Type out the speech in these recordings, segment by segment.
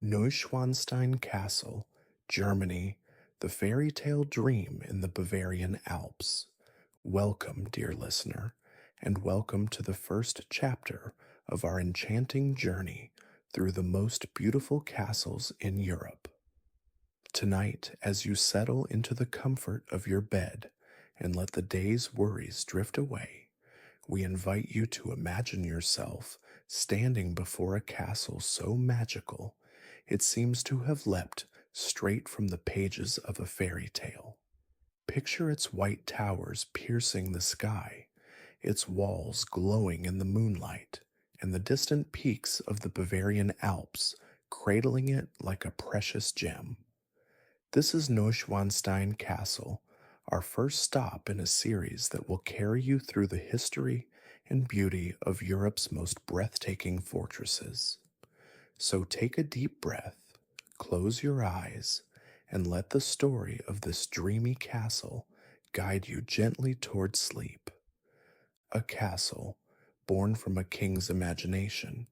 Neuschwanstein Castle, Germany, the fairy tale dream in the Bavarian Alps. Welcome, dear listener, and welcome to the first chapter of our enchanting journey through the most beautiful castles in Europe. Tonight, as you settle into the comfort of your bed and let the day's worries drift away, we invite you to imagine yourself standing before a castle so magical it seems to have leapt straight from the pages of a fairy tale. Picture its white towers piercing the sky, its walls glowing in the moonlight, and the distant peaks of the Bavarian Alps cradling it like a precious gem. This is Neuschwanstein Castle, our first stop in a series that will carry you through the history and beauty of Europe's most breathtaking fortresses. So take a deep breath, close your eyes, and let the story of this dreamy castle guide you gently toward sleep. A castle born from a king's imagination.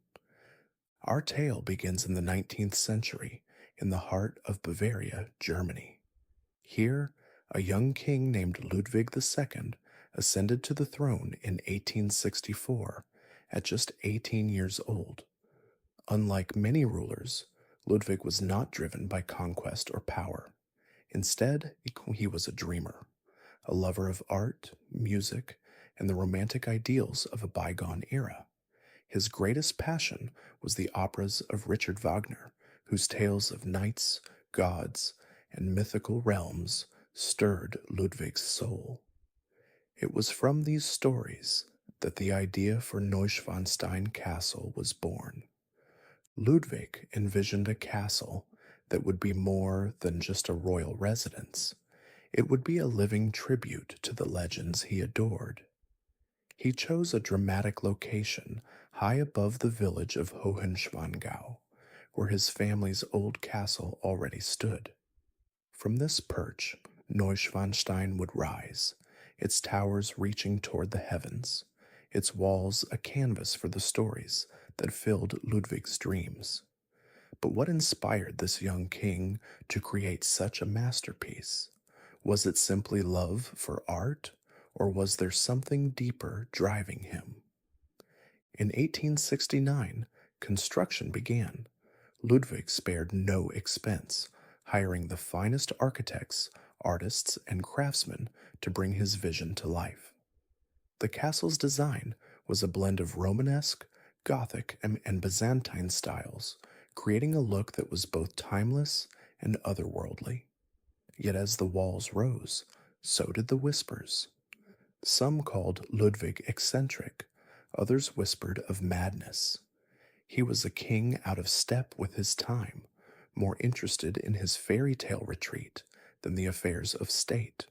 Our tale begins in the 19th century in the heart of Bavaria, Germany. Here, a young king named Ludwig II ascended to the throne in 1864 at just 18 years old. Unlike many rulers, Ludwig was not driven by conquest or power. Instead, he was a dreamer, a lover of art, music, and the romantic ideals of a bygone era. His greatest passion was the operas of Richard Wagner, whose tales of knights, gods, and mythical realms stirred Ludwig's soul. It was from these stories that the idea for Neuschwanstein Castle was born. Ludwig envisioned a castle that would be more than just a royal residence. It would be a living tribute to the legends he adored. He chose a dramatic location high above the village of Hohenschwangau, where his family's old castle already stood. From this perch, Neuschwanstein would rise, its towers reaching toward the heavens, its walls a canvas for the stories that filled Ludwig's dreams. But what inspired this young king to create such a masterpiece? Was it simply love for art, or was there something deeper driving him? In 1869, construction began. Ludwig spared no expense, hiring the finest architects, artists, and craftsmen to bring his vision to life. The castle's design was a blend of Romanesque, Gothic, and Byzantine styles, creating a look that was both timeless and otherworldly. Yet as the walls rose, so did the whispers. Some called Ludwig eccentric, others whispered of madness. He was a king out of step with his time, more interested in his fairy tale retreat than the affairs of state.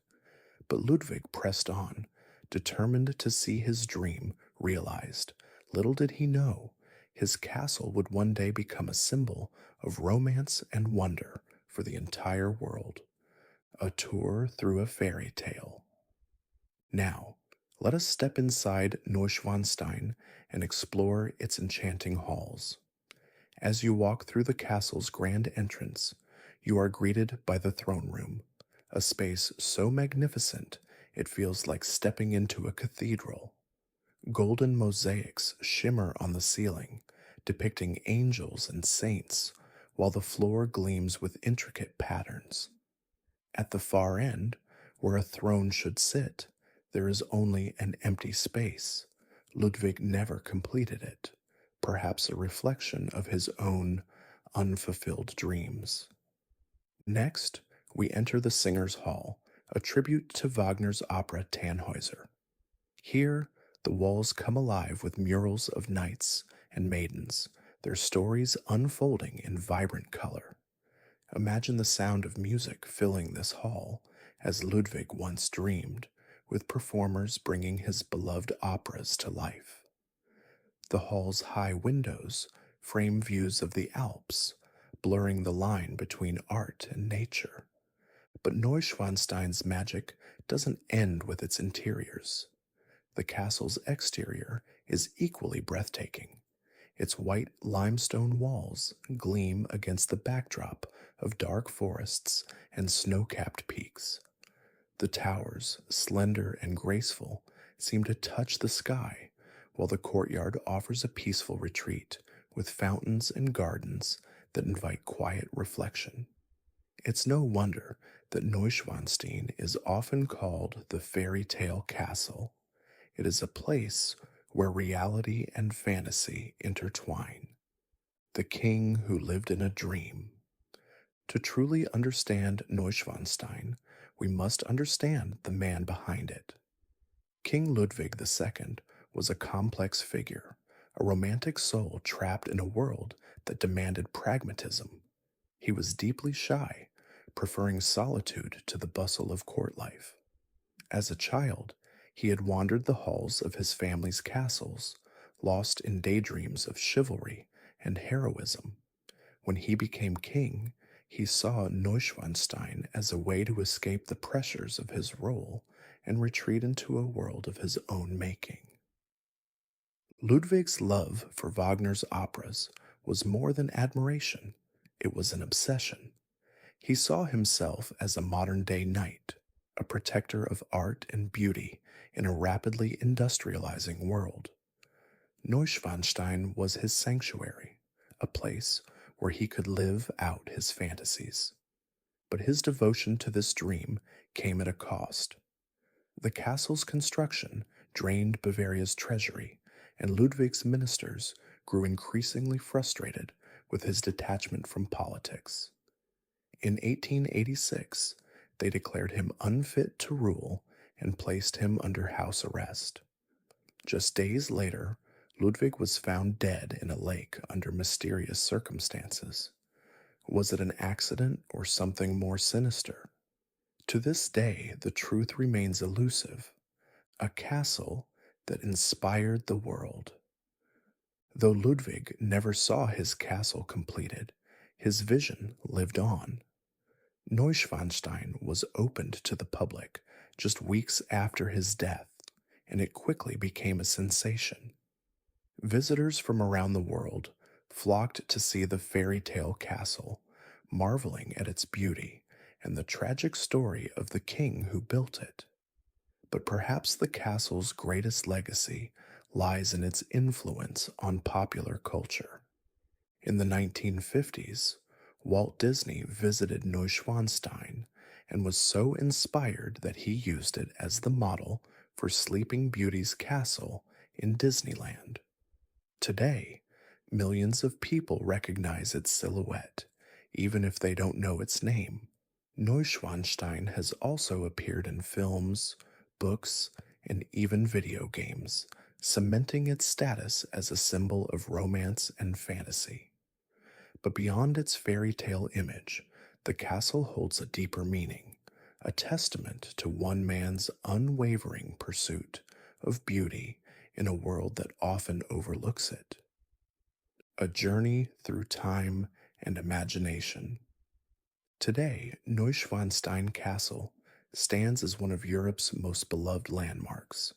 But Ludwig pressed on, determined to see his dream realized. Little did he know, his castle would one day become a symbol of romance and wonder for the entire world. A tour through a fairy tale. Now, let us step inside Neuschwanstein and explore its enchanting halls. As you walk through the castle's grand entrance, you are greeted by the throne room, a space so magnificent it feels like stepping into a cathedral. Golden mosaics shimmer on the ceiling, depicting angels and saints, while the floor gleams with intricate patterns. At the far end, where a throne should sit, there is only an empty space. Ludwig never completed it, perhaps a reflection of his own unfulfilled dreams. Next, we enter the Singers' Hall, a tribute to Wagner's opera Tannhäuser. Here, the walls come alive with murals of knights and maidens, their stories unfolding in vibrant color. Imagine the sound of music filling this hall, as Ludwig once dreamed, with performers bringing his beloved operas to life. The hall's high windows frame views of the Alps, blurring the line between art and nature. But Neuschwanstein's magic doesn't end with its interiors. The castle's exterior is equally breathtaking. Its white limestone walls gleam against the backdrop of dark forests and snow-capped peaks. The towers, slender and graceful, seem to touch the sky, while the courtyard offers a peaceful retreat with fountains and gardens that invite quiet reflection. It's no wonder that Neuschwanstein is often called the fairy tale castle. It is a place where reality and fantasy intertwine. The king who lived in a dream. To truly understand Neuschwanstein, we must understand the man behind it. King Ludwig II was a complex figure, a romantic soul trapped in a world that demanded pragmatism. He was deeply shy, preferring solitude to the bustle of court life. As a child, he had wandered the halls of his family's castles, lost in daydreams of chivalry and heroism. When he became king, he saw Neuschwanstein as a way to escape the pressures of his role and retreat into a world of his own making. Ludwig's love for Wagner's operas was more than admiration, it was an obsession. He saw himself as a modern-day knight, a protector of art and beauty in a rapidly industrializing world. Neuschwanstein was his sanctuary, a place where he could live out his fantasies. But his devotion to this dream came at a cost. The castle's construction drained Bavaria's treasury, and Ludwig's ministers grew increasingly frustrated with his detachment from politics. In 1886, they declared him unfit to rule and placed him under house arrest. Just days later, Ludwig was found dead in a lake under mysterious circumstances. Was it an accident or something more sinister? To this day, the truth remains elusive. A castle that inspired the world. Though Ludwig never saw his castle completed, his vision lived on. Neuschwanstein was opened to the public just weeks after his death, and it quickly became a sensation. Visitors from around the world flocked to see the fairy tale castle, marveling at its beauty and the tragic story of the king who built it. But perhaps the castle's greatest legacy lies in its influence on popular culture. In the 1950s, Walt Disney visited Neuschwanstein and was so inspired that he used it as the model for Sleeping Beauty's castle in Disneyland. Today, millions of people recognize its silhouette, even if they don't know its name. Neuschwanstein has also appeared in films, books, and even video games, cementing its status as a symbol of romance and fantasy. But beyond its fairy tale image, the castle holds a deeper meaning, a testament to one man's unwavering pursuit of beauty in a world that often overlooks it. A journey through time and imagination. Today, Neuschwanstein Castle stands as one of Europe's most beloved landmarks.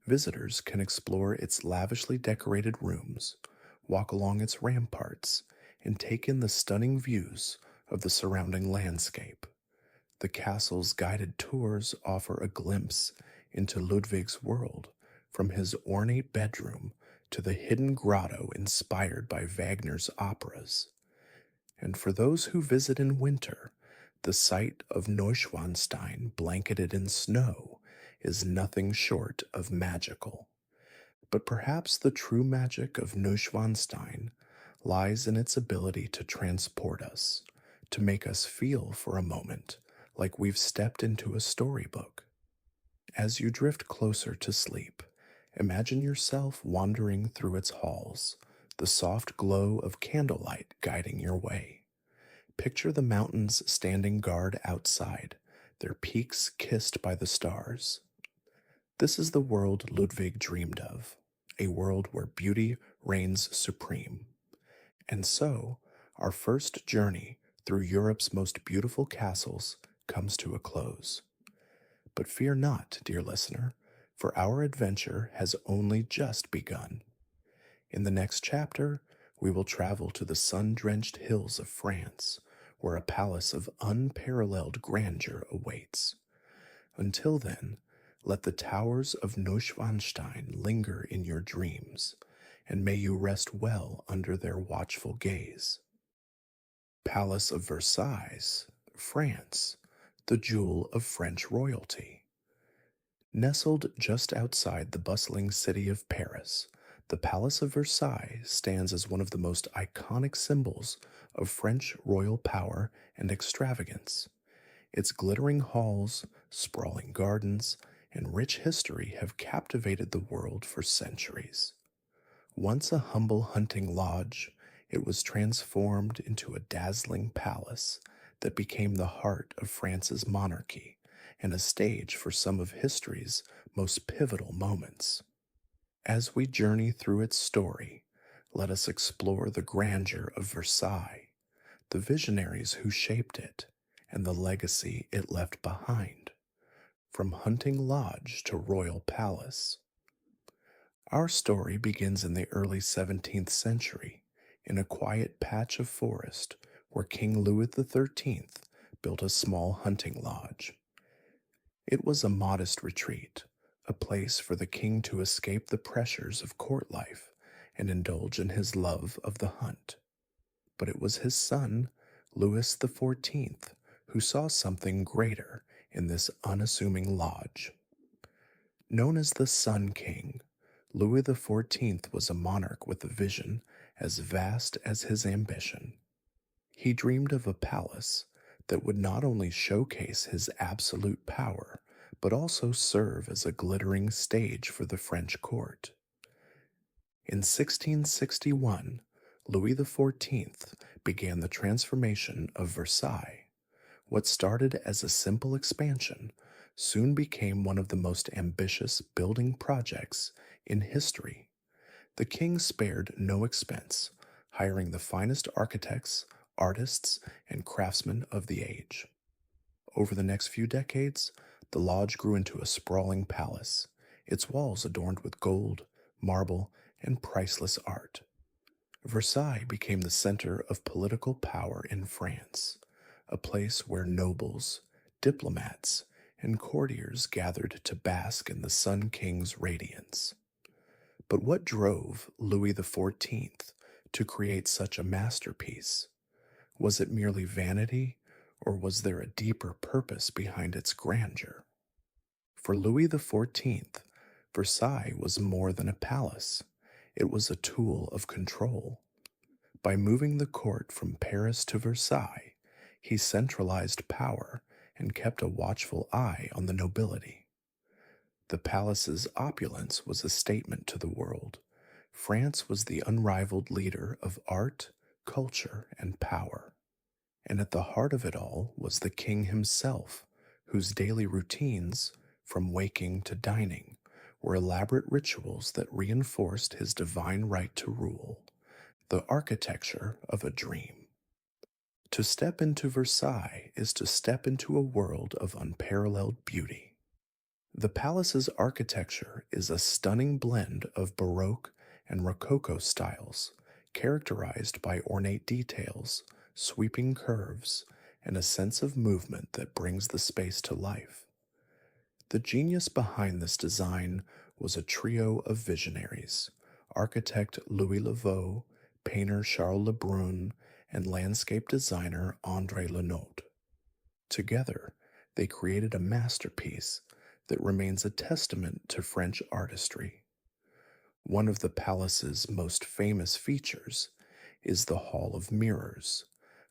Visitors can explore its lavishly decorated rooms, walk along its ramparts, and take in the stunning views of the surrounding landscape. The castle's guided tours offer a glimpse into Ludwig's world, from his ornate bedroom to the hidden grotto inspired by Wagner's operas. And for those who visit in winter, the sight of Neuschwanstein blanketed in snow is nothing short of magical. But perhaps the true magic of Neuschwanstein lies in its ability to transport us, to make us feel for a moment like we've stepped into a storybook. As you drift closer to sleep, imagine yourself wandering through its halls, the soft glow of candlelight guiding your way. Picture the mountains standing guard outside, their peaks kissed by the stars. This is the world Ludwig dreamed of, a world where beauty reigns supreme. And so, our first journey through Europe's most beautiful castles comes to a close. But fear not, dear listener, for our adventure has only just begun. In the next chapter, we will travel to the sun-drenched hills of France, where a palace of unparalleled grandeur awaits. Until then, let the towers of Neuschwanstein linger in your dreams, and may you rest well under their watchful gaze. Palace of Versailles, France, the jewel of French royalty. Nestled just outside the bustling city of Paris, the Palace of Versailles stands as one of the most iconic symbols of French royal power and extravagance. Its glittering halls, sprawling gardens, and rich history have captivated the world for centuries. Once a humble hunting lodge, it was transformed into a dazzling palace that became the heart of France's monarchy and a stage for some of history's most pivotal moments. As we journey through its story, let us explore the grandeur of Versailles, the visionaries who shaped it, and the legacy it left behind, from hunting lodge to royal palace. Our story begins in the early 17th century, in a quiet patch of forest where King Louis XIII built a small hunting lodge. It was a modest retreat, a place for the king to escape the pressures of court life and indulge in his love of the hunt. But it was his son, Louis XIV, who saw something greater in this unassuming lodge. Known as the Sun King, Louis XIV was a monarch with a vision as vast as his ambition. He dreamed of a palace that would not only showcase his absolute power, but also serve as a glittering stage for the French court. In 1661, Louis XIV began the transformation of Versailles. What started as a simple expansion soon became one of the most ambitious building projects in history. The king spared no expense, hiring the finest architects, artists, and craftsmen of the age. Over the next few decades, the lodge grew into a sprawling palace, its walls adorned with gold, marble, and priceless art. Versailles became the center of political power in France, a place where nobles, diplomats, and courtiers gathered to bask in the Sun King's radiance. But what drove Louis XIV to create such a masterpiece? Was it merely vanity, or was there a deeper purpose behind its grandeur? For Louis XIV, Versailles was more than a palace. It was a tool of control. By moving the court from Paris to Versailles, he centralized power and kept a watchful eye on the nobility. The palace's opulence was a statement to the world. France was the unrivaled leader of art, culture, and power. And at the heart of it all was the king himself, whose daily routines, from waking to dining, were elaborate rituals that reinforced his divine right to rule, the architecture of a dream. To step into Versailles is to step into a world of unparalleled beauty. The palace's architecture is a stunning blend of Baroque and Rococo styles, characterized by ornate details, sweeping curves, and a sense of movement that brings the space to life. The genius behind this design was a trio of visionaries: architect Louis Lavaux, painter Charles Lebrun, and landscape designer André Lenotte. Together, they created a masterpiece that remains a testament to French artistry. One of the palace's most famous features is the Hall of Mirrors,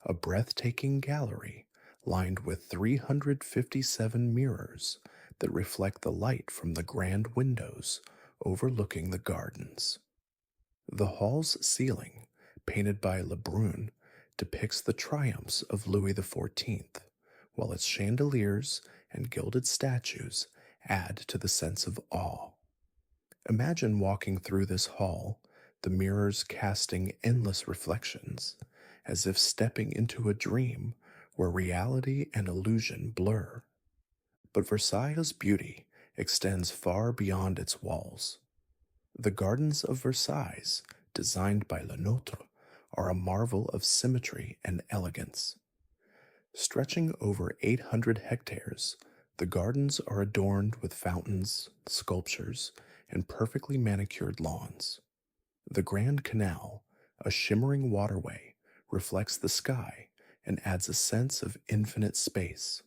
a breathtaking gallery lined with 357 mirrors that reflect the light from the grand windows overlooking the gardens. The hall's ceiling, painted by Lebrun, depicts the triumphs of Louis XIV, while its chandeliers and gilded statues add to the sense of awe. Imagine walking through this hall, the mirrors casting endless reflections, as if stepping into a dream where reality and illusion blur. But Versailles' beauty extends far beyond its walls. The gardens of Versailles, designed by Le Notre, are a marvel of symmetry and elegance. Stretching over 800 hectares, the gardens are adorned with fountains, sculptures, and perfectly manicured lawns. The Grand Canal, a shimmering waterway, reflects the sky and adds a sense of infinite space.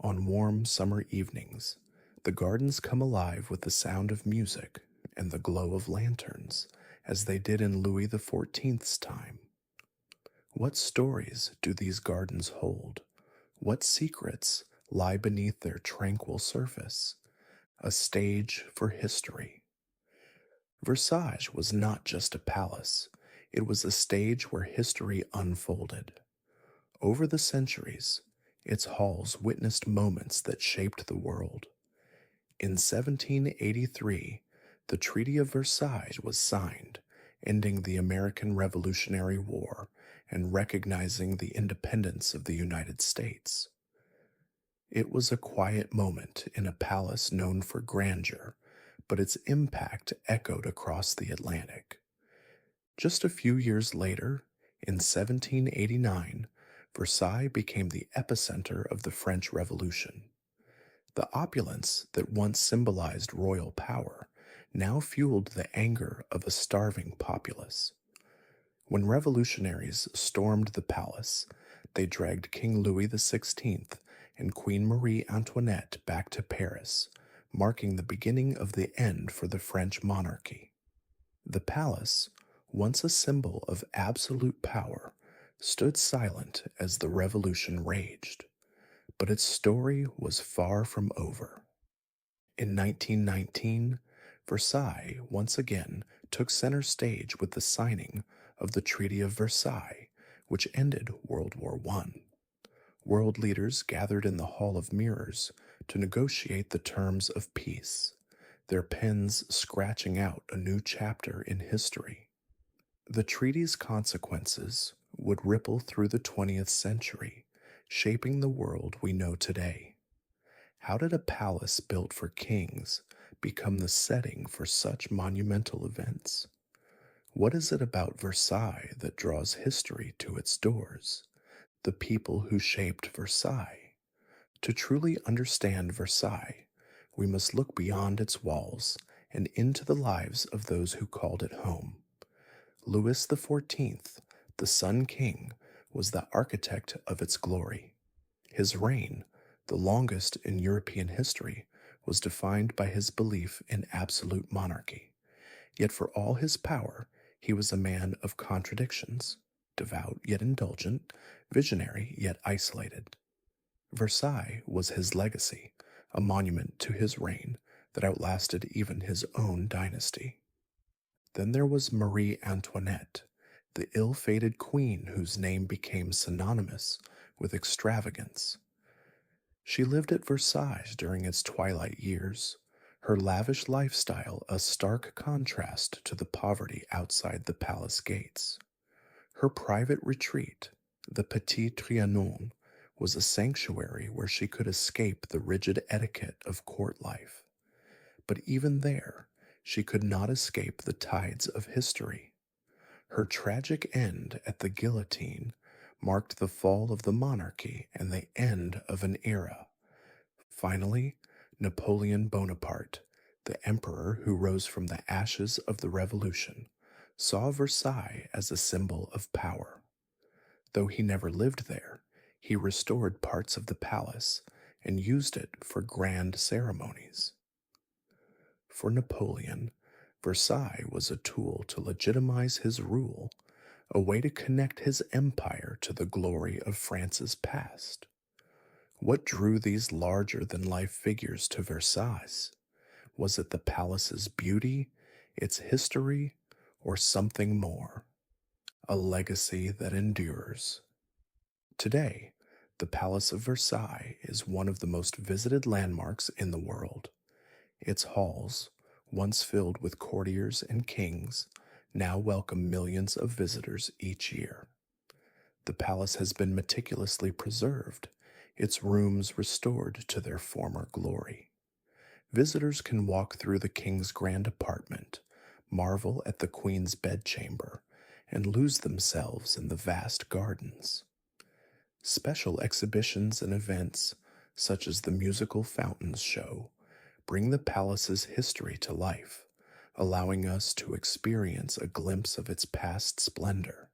On warm summer evenings, the gardens come alive with the sound of music and the glow of lanterns, as they did in Louis XIV's time. What stories do these gardens hold? What secrets lie beneath their tranquil surface? A stage for history. Versailles was not just a palace, it was a stage where history unfolded. Over the centuries, its halls witnessed moments that shaped the world. In 1783, the Treaty of Versailles was signed, ending the American Revolutionary War and recognizing the independence of the United States. It was a quiet moment in a palace known for grandeur, but its impact echoed across the Atlantic. Just a few years later, in 1789, Versailles became the epicenter of the French Revolution. The opulence that once symbolized royal power now fueled the anger of a starving populace. When revolutionaries stormed the palace, they dragged King Louis XVI and Queen Marie Antoinette back to Paris, marking the beginning of the end for the French monarchy. The palace, once a symbol of absolute power, stood silent as the revolution raged. But its story was far from over. In 1919, Versailles once again took center stage with the signing of the Treaty of Versailles, which ended World War I. World leaders gathered in the Hall of Mirrors to negotiate the terms of peace, their pens scratching out a new chapter in history. The treaty's consequences would ripple through the 20th century, shaping the world we know today. How did a palace built for kings become the setting for such monumental events? What is it about Versailles that draws history to its doors? The people who shaped Versailles. To truly understand Versailles, we must look beyond its walls and into the lives of those who called it home. Louis XIV, the Sun King, was the architect of its glory. His reign, the longest in European history, was defined by his belief in absolute monarchy. Yet for all his power, he was a man of contradictions, devout yet indulgent, visionary yet isolated. Versailles was his legacy, a monument to his reign that outlasted even his own dynasty. Then there was Marie Antoinette, the ill-fated queen whose name became synonymous with extravagance. She lived at Versailles during its twilight years, her lavish lifestyle a stark contrast to the poverty outside the palace gates. Her private retreat, the Petit Trianon, was a sanctuary where she could escape the rigid etiquette of court life. But even there, she could not escape the tides of history. Her tragic end at the guillotine marked the fall of the monarchy and the end of an era. Finally, Napoleon Bonaparte, the emperor who rose from the ashes of the revolution, saw Versailles as a symbol of power. Though he never lived there, he restored parts of the palace and used it for grand ceremonies. For Napoleon, Versailles was a tool to legitimize his rule, a way to connect his empire to the glory of France's past. What drew these larger-than-life figures to Versailles? Was it the palace's beauty, its history, or something more? A legacy that endures. Today, the Palace of Versailles is one of the most visited landmarks in the world. Its halls, once filled with courtiers and kings, now welcome millions of visitors each year. The palace has been meticulously preserved, its rooms restored to their former glory. Visitors can walk through the king's grand apartment, marvel at the queen's bedchamber, and lose themselves in the vast gardens. Special exhibitions and events, such as the musical fountains show, bring the palace's history to life, allowing us to experience a glimpse of its past splendor.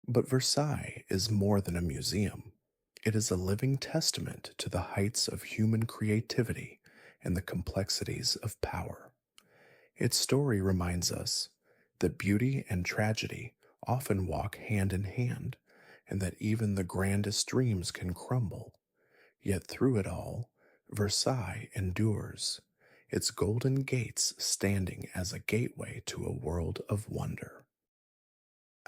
But Versailles is more than a museum. It is a living testament to the heights of human creativity and the complexities of power. Its story reminds us that beauty and tragedy often walk hand in hand, and that even the grandest dreams can crumble. Yet through it all, Versailles endures, its golden gates standing as a gateway to a world of wonder.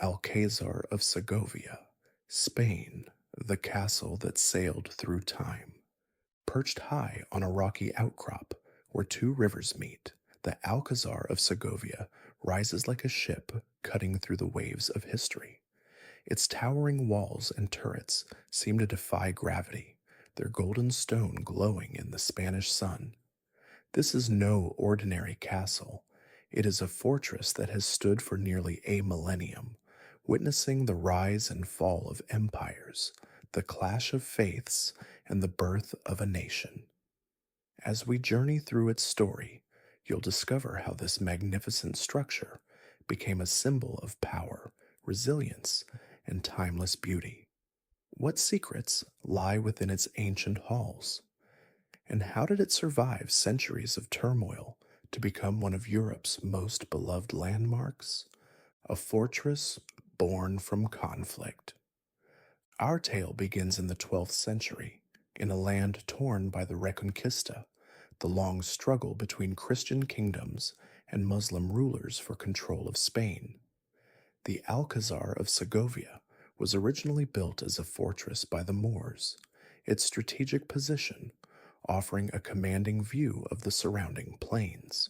Alcázar of Segovia, Spain, the castle that sailed through time. Perched high on a rocky outcrop where two rivers meet, the Alcázar of Segovia rises like a ship cutting through the waves of history. Its towering walls and turrets seem to defy gravity, their golden stone glowing in the Spanish sun. This is no ordinary castle. It is a fortress that has stood for nearly a millennium, witnessing the rise and fall of empires, the clash of faiths, and the birth of a nation. As we journey through its story, you'll discover how this magnificent structure became a symbol of power, resilience, and timeless beauty. What secrets lie within its ancient halls? And how did it survive centuries of turmoil to become one of Europe's most beloved landmarks? A fortress born from conflict. Our tale begins in the 12th century, in a land torn by the Reconquista, the long struggle between Christian kingdoms and Muslim rulers for control of Spain. The Alcázar of Segovia was originally built as a fortress by the Moors, its strategic position offering a commanding view of the surrounding plains.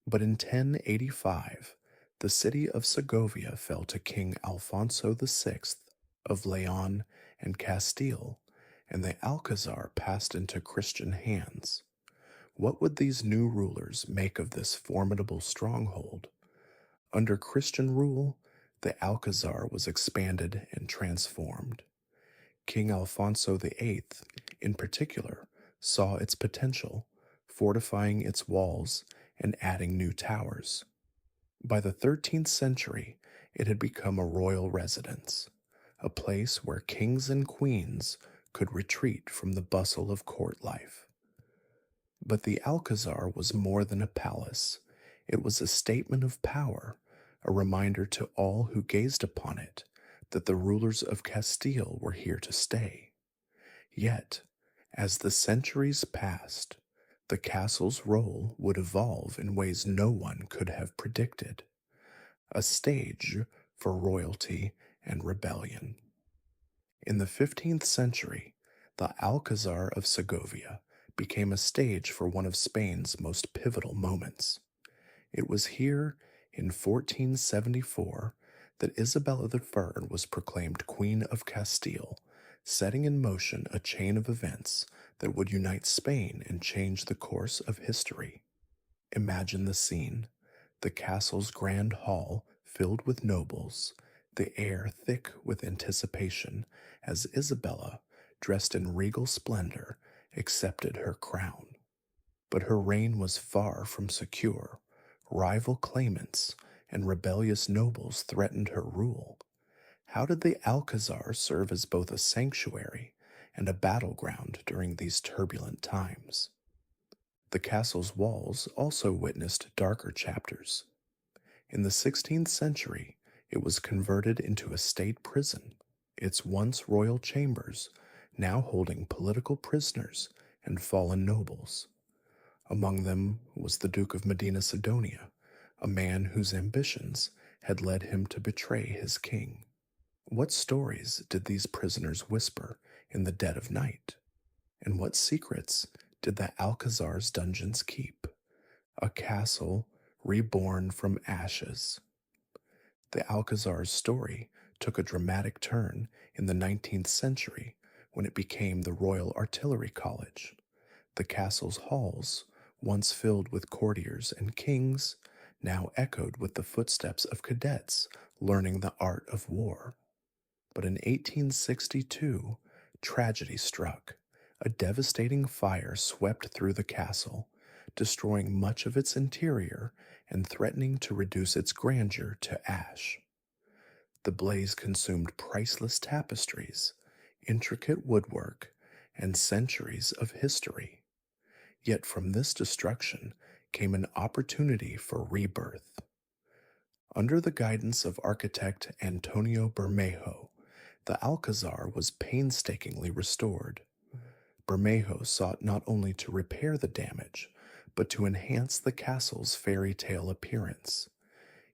But in 1085, the city of Segovia fell to King Alfonso VI of Leon and Castile, and the Alcázar passed into Christian hands. What would these new rulers make of this formidable stronghold? Under Christian rule, the Alcázar was expanded and transformed. King Alfonso VIII, in particular, saw its potential, fortifying its walls and adding new towers. By the 13th century, it had become a royal residence, a place where kings and queens could retreat from the bustle of court life. But the Alcázar was more than a palace. It was a statement of power, a reminder to all who gazed upon it that the rulers of Castile were here to stay. Yet, as the centuries passed, the castle's role would evolve in ways no one could have predicted, a stage for royalty and rebellion. In the 15th century, the Alcázar of Segovia became a stage for one of Spain's most pivotal moments. It was here in 1474 that Isabella I was proclaimed Queen of Castile, setting in motion a chain of events that would unite Spain and change the course of history. Imagine the scene: the castle's grand hall filled with nobles, the air thick with anticipation as Isabella, dressed in regal splendor, accepted her crown. But her reign was far from secure. Rival claimants and rebellious nobles threatened her rule. How did the Alcázar serve as both a sanctuary and a battleground during these turbulent times? The castle's walls also witnessed darker chapters. In the 16th century, it was converted into a state prison, its once royal chambers now holding political prisoners and fallen nobles. Among them was the Duke of Medina Sidonia, a man whose ambitions had led him to betray his king. What stories did these prisoners whisper in the dead of night? And what secrets did the Alcázar's dungeons keep? A castle reborn from ashes. The Alcázar's story took a dramatic turn in the 19th century when it became the Royal Artillery College. The castle's halls, once filled with courtiers and kings, now echoed with the footsteps of cadets learning the art of war. But in 1862, tragedy struck. A devastating fire swept through the castle, destroying much of its interior and threatening to reduce its grandeur to ash. The blaze consumed priceless tapestries, intricate woodwork, and centuries of history. Yet from this destruction came an opportunity for rebirth. Under the guidance of architect Antonio Bermejo, the Alcázar was painstakingly restored. Bermejo sought not only to repair the damage, but to enhance the castle's fairy tale appearance.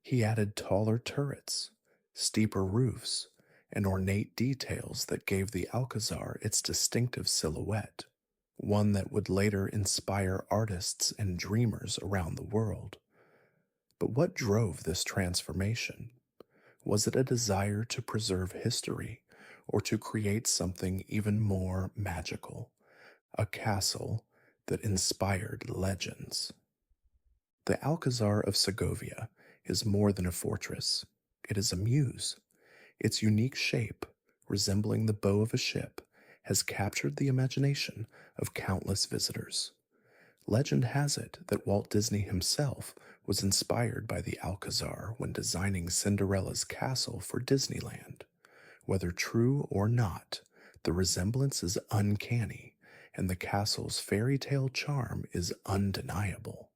He added taller turrets, steeper roofs, and ornate details that gave the Alcázar its distinctive silhouette, one that would later inspire artists and dreamers around the world. But what drove this transformation? Was it a desire to preserve history or to create something even more magical? A castle that inspired legends. The Alcázar of Segovia is more than a fortress. It is a muse. Its unique shape, resembling the bow of a ship, has captured the imagination of countless visitors. Legend has it that Walt Disney himself was inspired by the Alcázar when designing Cinderella's castle for Disneyland. Whether true or not, the resemblance is uncanny, and the castle's fairy tale charm is undeniable.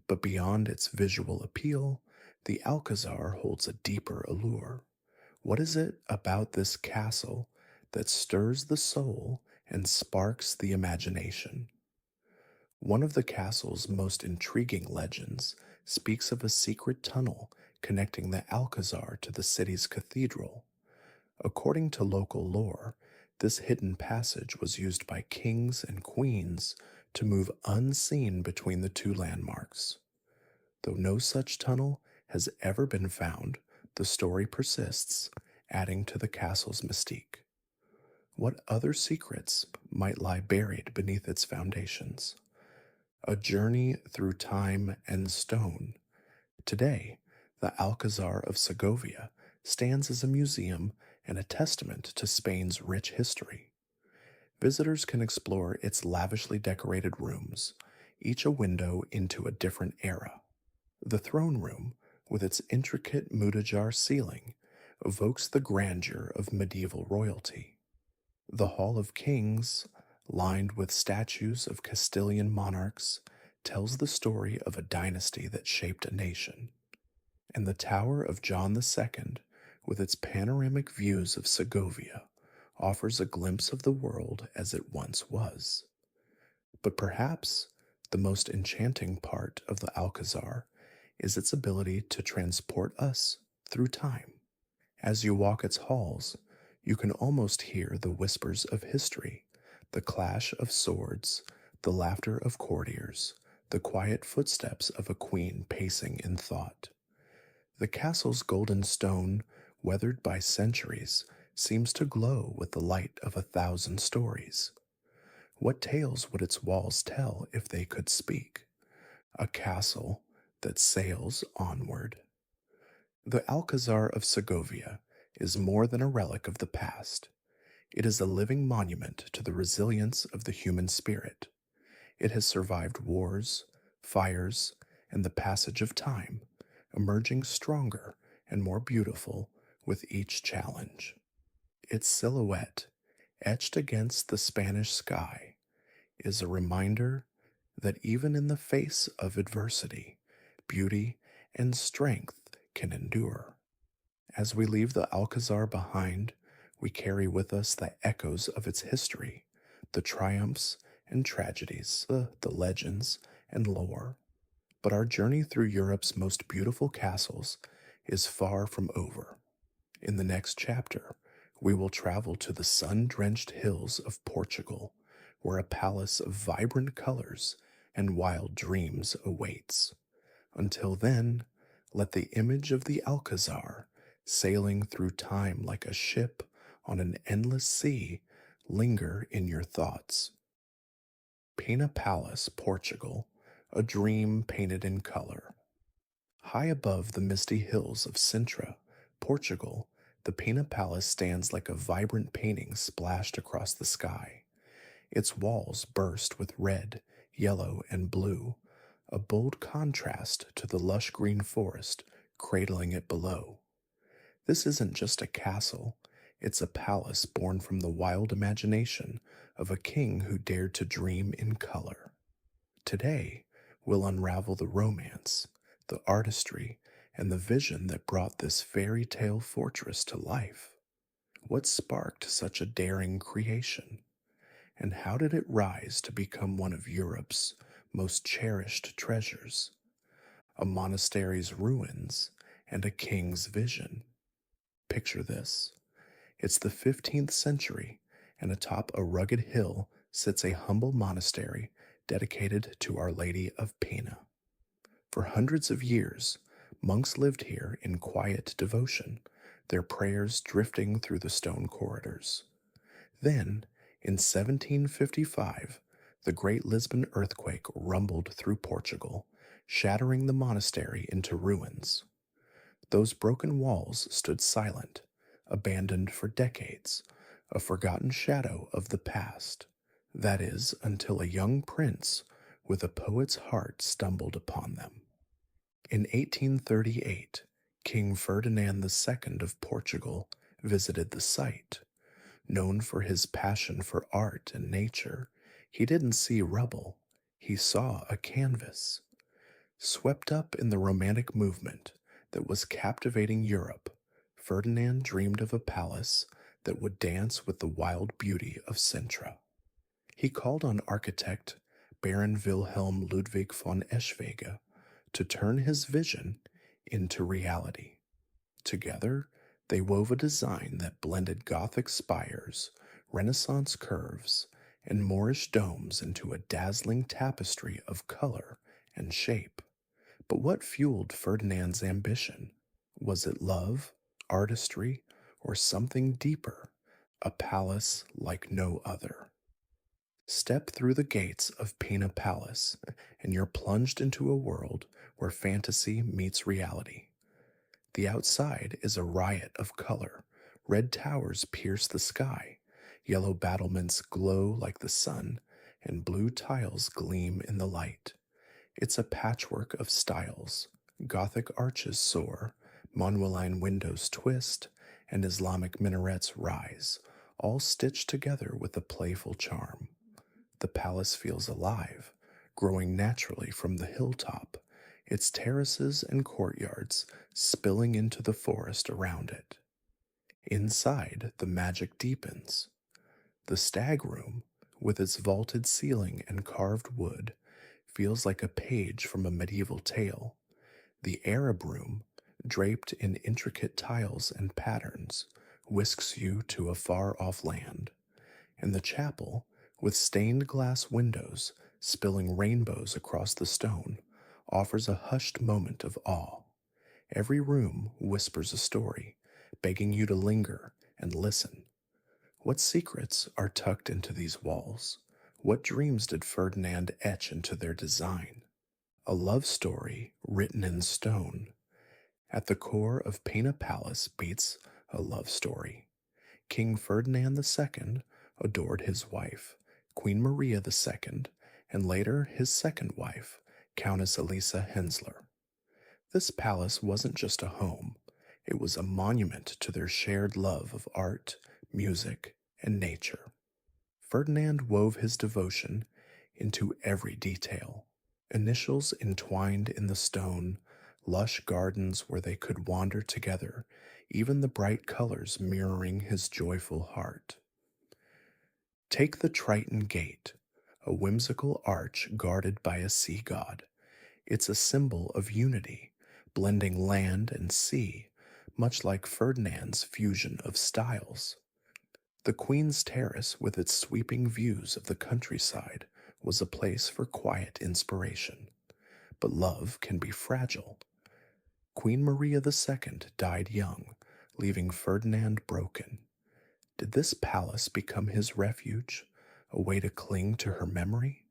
But beyond its visual appeal, the Alcázar holds a deeper allure. What is it about this castle that stirs the soul and sparks the imagination? One of the castle's most intriguing legends speaks of a secret tunnel connecting the Alcázar to the city's cathedral. According to local lore, this hidden passage was used by kings and queens to move unseen between the two landmarks. Though no such tunnel has ever been found, the story persists, adding to the castle's mystique. What other secrets might lie buried beneath its foundations? A journey through time and stone. Today, the Alcázar of Segovia stands as a museum and a testament to Spain's rich history. Visitors can explore its lavishly decorated rooms, each a window into a different era. The throne room, with its intricate mudéjar ceiling, evokes the grandeur of medieval royalty. The Hall of Kings, lined with statues of Castilian monarchs, tells the story of a dynasty that shaped a nation. And the Tower of John II, with its panoramic views of Segovia, offers a glimpse of the world as it once was. But perhaps the most enchanting part of the Alcázar is its ability to transport us through time. As you walk its halls, you can almost hear the whispers of history, the clash of swords, the laughter of courtiers, the quiet footsteps of a queen pacing in thought. The castle's golden stone, weathered by centuries, seems to glow with the light of 1,000 stories. What tales would its walls tell if they could speak? A castle that sails onward. The Alcázar of Segovia is more than a relic of the past. It is a living monument to the resilience of the human spirit. It has survived wars, fires, and the passage of time, emerging stronger and more beautiful with each challenge. Its silhouette, etched against the Spanish sky, is a reminder that even in the face of adversity, beauty and strength can endure. As we leave the Alcázar behind, we carry with us the echoes of its history, the triumphs and tragedies, the legends and lore. But our journey through Europe's most beautiful castles is far from over. In the next chapter, we will travel to the sun-drenched hills of Portugal, where a palace of vibrant colors and wild dreams awaits. Until then, let the image of the Alcázar, sailing through time like a ship on an endless sea, linger in your thoughts. Pena Palace, Portugal, a dream painted in color. High above the misty hills of Sintra, Portugal, the Pena Palace stands like a vibrant painting splashed across the sky. Its walls burst with red, yellow, and blue, a bold contrast to the lush green forest cradling it below. This isn't just a castle, it's a palace born from the wild imagination of a king who dared to dream in color. Today, we'll unravel the romance, the artistry, and the vision that brought this fairy tale fortress to life. What sparked such a daring creation? And how did it rise to become one of Europe's most cherished treasures? A monastery's ruins and a king's vision. Picture this. It's the 15th century, and atop a rugged hill sits a humble monastery dedicated to Our Lady of Pena. For hundreds of years, monks lived here in quiet devotion, their prayers drifting through the stone corridors. Then, in 1755, the Great Lisbon earthquake rumbled through Portugal, shattering the monastery into ruins. Those broken walls stood silent, abandoned for decades, a forgotten shadow of the past. That is, until a young prince with a poet's heart stumbled upon them. In 1838, King Ferdinand II of Portugal visited the site. Known for his passion for art and nature, he didn't see rubble, he saw a canvas. Swept up in the Romantic movement that was captivating Europe, Ferdinand dreamed of a palace that would dance with the wild beauty of Sintra. He called on architect Baron Wilhelm Ludwig von Eschwege to turn his vision into reality. Together, they wove a design that blended Gothic spires, Renaissance curves, and Moorish domes into a dazzling tapestry of color and shape. But what fueled Ferdinand's ambition? Was it love, artistry, or something deeper, a palace like no other? Step through the gates of Pena Palace, and you're plunged into a world where fantasy meets reality. The outside is a riot of color. Red towers pierce the sky, yellow battlements glow like the sun, and blue tiles gleam in the light. It's a patchwork of styles. Gothic arches soar, Manueline windows twist, and Islamic minarets rise, all stitched together with a playful charm. The palace feels alive, growing naturally from the hilltop, its terraces and courtyards spilling into the forest around it. Inside, the magic deepens. The stag room, with its vaulted ceiling and carved wood, feels like a page from a medieval tale. The Arab room, draped in intricate tiles and patterns, whisks you to a far-off land. And the chapel, with stained glass windows spilling rainbows across the stone, offers a hushed moment of awe. Every room whispers a story, begging you to linger and listen. What secrets are tucked into these walls? What dreams did Ferdinand etch into their design? A love story written in stone. At the core of Pena Palace beats a love story. King Ferdinand II adored his wife, Queen Maria II, and later his second wife, Countess Elisa Hensler. This palace wasn't just a home, it was a monument to their shared love of art, music, and nature. Ferdinand wove his devotion into every detail. Initials entwined in the stone, lush gardens where they could wander together, even the bright colors mirroring his joyful heart. Take the Triton Gate, a whimsical arch guarded by a sea god. It's a symbol of unity, blending land and sea, much like Ferdinand's fusion of styles. The Queen's Terrace, with its sweeping views of the countryside, was a place for quiet inspiration. But love can be fragile. Queen Maria II died young, leaving Ferdinand broken. Did this palace become his refuge, a way to cling to her memory?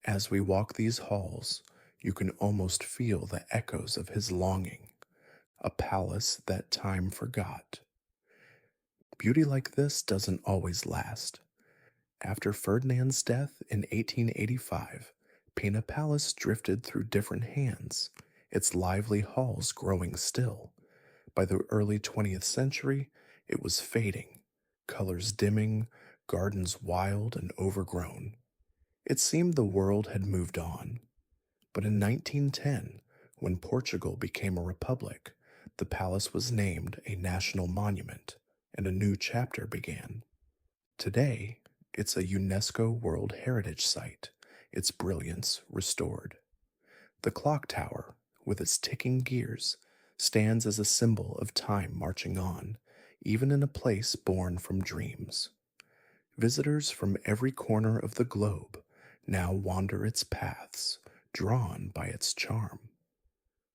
As we walk these halls, You can almost feel the echoes of his longing, a palace that time forgot. Beauty like this doesn't always last. After Ferdinand's death in 1885, Pena Palace drifted through different hands, its lively halls growing still. By the early 20th century, it was fading, colors dimming, gardens wild and overgrown. It seemed the world had moved on. But in 1910, when Portugal became a republic, the palace was named a national monument, and a new chapter began. Today, it's a UNESCO World Heritage Site, its brilliance restored. The clock tower, with its ticking gears, stands as a symbol of time marching on, even in a place born from dreams. Visitors from every corner of the globe now wander its paths, drawn by its charm.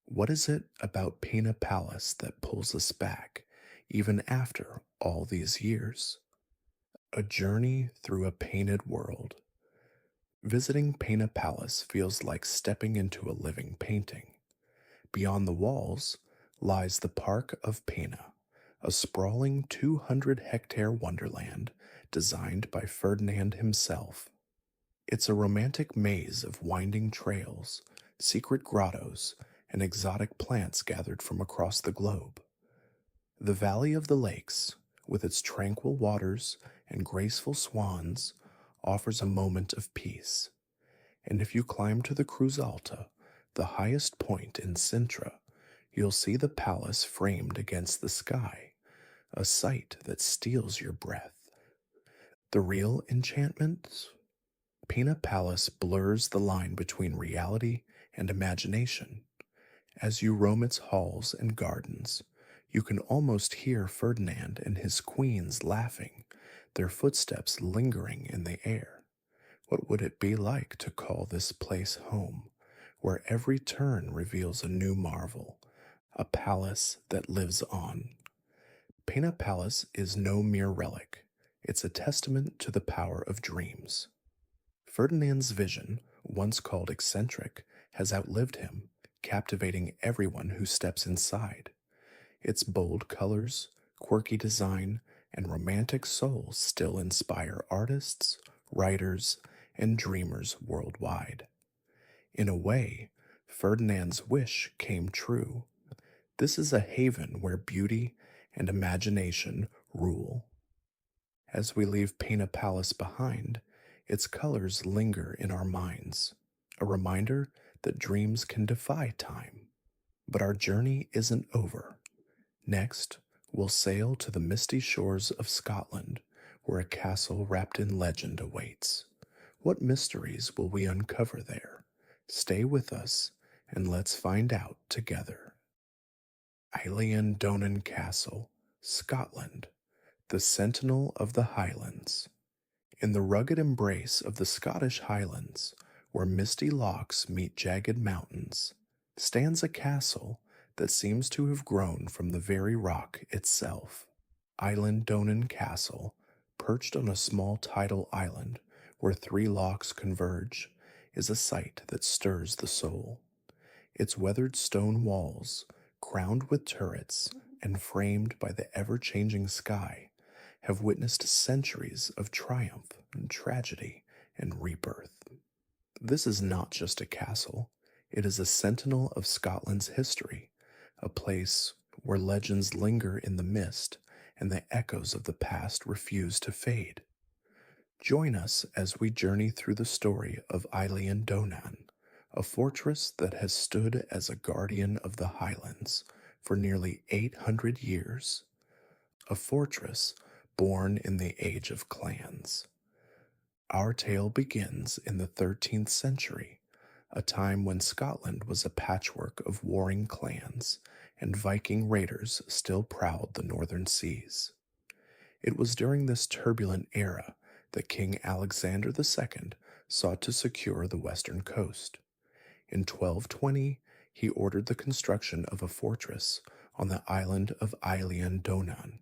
What is it about Pena Palace that pulls us back, even after all these years? A journey through a painted world. Visiting Pena Palace feels like stepping into a living painting. Beyond the walls lies the Park of Pena, a sprawling 200-hectare wonderland designed by Ferdinand himself. It's a romantic maze of winding trails, secret grottos, and exotic plants gathered from across the globe. The Valley of the Lakes, with its tranquil waters and graceful swans, offers a moment of peace. And if you climb to the Cruz Alta, the highest point in Sintra, you'll see the palace framed against the sky, a sight that steals your breath. The real enchantment? Pena Palace blurs the line between reality and imagination. As you roam its halls and gardens, you can almost hear Ferdinand and his queens laughing, their footsteps lingering in the air. What would it be like to call this place home, where every turn reveals a new marvel, a palace that lives on? Pena Palace is no mere relic. It's a testament to the power of dreams. Ferdinand's vision, once called eccentric, has outlived him, captivating everyone who steps inside. Its bold colors, quirky design, and romantic soul still inspire artists, writers, and dreamers worldwide. In a way, Ferdinand's wish came true. This is a haven where beauty and imagination rule. As we leave Pena Palace behind, its colors linger in our minds, a reminder that dreams can defy time. But our journey isn't over. Next, we'll sail to the misty shores of Scotland, where a castle wrapped in legend awaits. What mysteries will we uncover there? Stay with us, and let's find out together. Eilean Donan Castle, Scotland, the sentinel of the Highlands. In the rugged embrace of the Scottish Highlands, where misty lochs meet jagged mountains, stands a castle that seems to have grown from the very rock itself. Eilean Donan Castle, perched on a small tidal island where three lochs converge, is a sight that stirs the soul. Its weathered stone walls, crowned with turrets and framed by the ever-changing sky, have witnessed centuries of triumph and tragedy and rebirth. This is not just a castle, it is a sentinel of Scotland's history, a place where legends linger in the mist and the echoes of the past refuse to fade. Join us as we journey through the story of Eilean Donan, a fortress that has stood as a guardian of the Highlands for nearly 800 years. A fortress born in the age of clans. Our tale begins in the 13th century, a time when Scotland was a patchwork of warring clans and Viking raiders still prowled the northern seas. It was during this turbulent era that King Alexander II sought to secure the western coast. In 1220, he ordered the construction of a fortress on the island of Eilean Donan,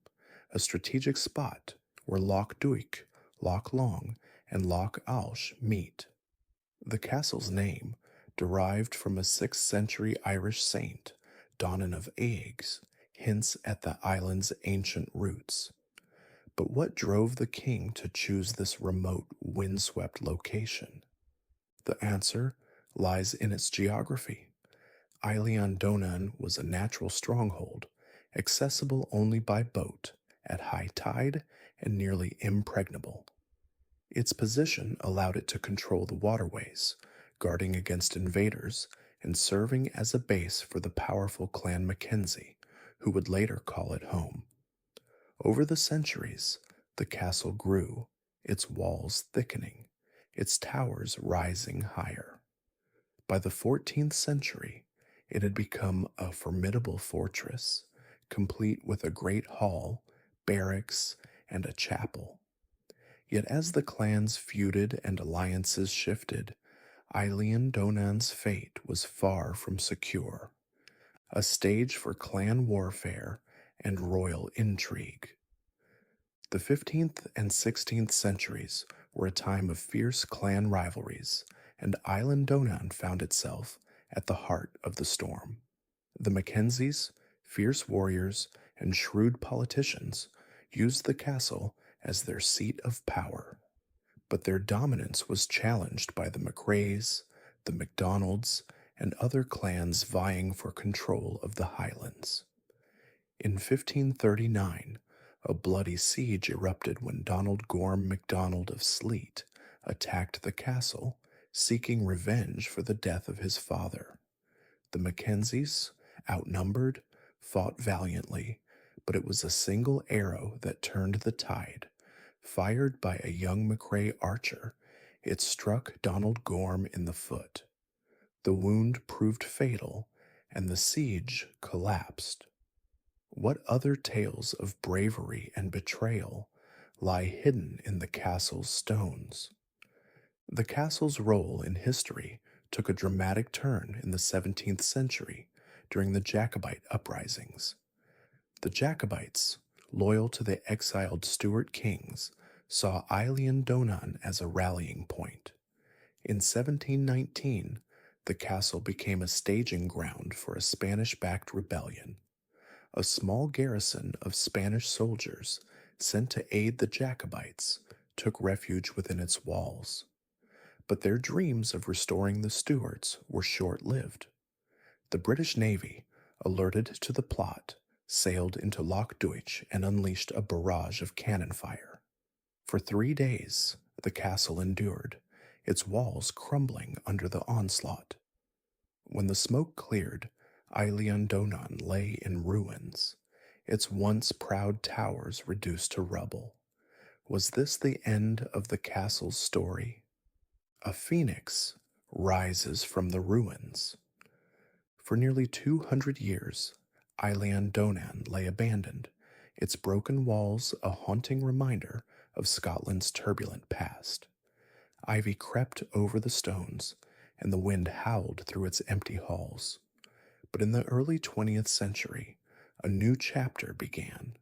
a strategic spot where Loch Duich, Loch Long, and Loch Alsh meet. The castle's name, derived from a 6th century Irish saint, Donan of Eggs, hints at the island's ancient roots. But what drove the king to choose this remote, windswept location? The answer lies in its geography. Eilean Donan was a natural stronghold, accessible only by boat, at high tide, and nearly impregnable. Its position allowed it to control the waterways, guarding against invaders and serving as a base for the powerful Clan Mackenzie, who would later call it home. Over the centuries, the castle grew, its walls thickening, its towers rising higher. By the 14th century, it had become a formidable fortress, complete with a great hall, barracks, and a chapel. Yet as the clans feuded and alliances shifted, Eilean Donan's fate was far from secure, a stage for clan warfare and royal intrigue. The 15th and 16th centuries were a time of fierce clan rivalries, and Eilean Donan found itself at the heart of the storm. The Mackenzies, fierce warriors, and shrewd politicians used the castle as their seat of power, but their dominance was challenged by the MacRaes, the MacDonalds, and other clans vying for control of the highlands. In 1539, a bloody siege erupted when Donald Gorm MacDonald of Sleat attacked the castle, seeking revenge for the death of his father. The Mackenzies, outnumbered, fought valiantly, but it was a single arrow that turned the tide. Fired by a young MacRae archer, it struck Donald Gorm in the foot. The wound proved fatal, and the siege collapsed. What other tales of bravery and betrayal lie hidden in the castle's stones? The castle's role in history took a dramatic turn in the 17th century during the Jacobite uprisings. The Jacobites, loyal to the exiled Stuart kings, saw Eilean Donan as a rallying point. In 1719, the castle became a staging ground for a Spanish-backed rebellion. A small garrison of Spanish soldiers sent to aid the Jacobites took refuge within its walls. But their dreams of restoring the Stuarts were short-lived. The British Navy, alerted to the plot, sailed into Loch Deutsch and unleashed a barrage of cannon fire. For 3 days, the castle endured, its walls crumbling under the onslaught. When the smoke cleared, Eilean Donan lay in ruins, its once proud towers reduced to rubble. Was this the end of the castle's story? A phoenix rises from the ruins. For nearly 200 years, Eilean Donan lay abandoned, its broken walls a haunting reminder of Scotland's turbulent past. Ivy crept over the stones, and the wind howled through its empty halls. But in the early 20th century, a new chapter began.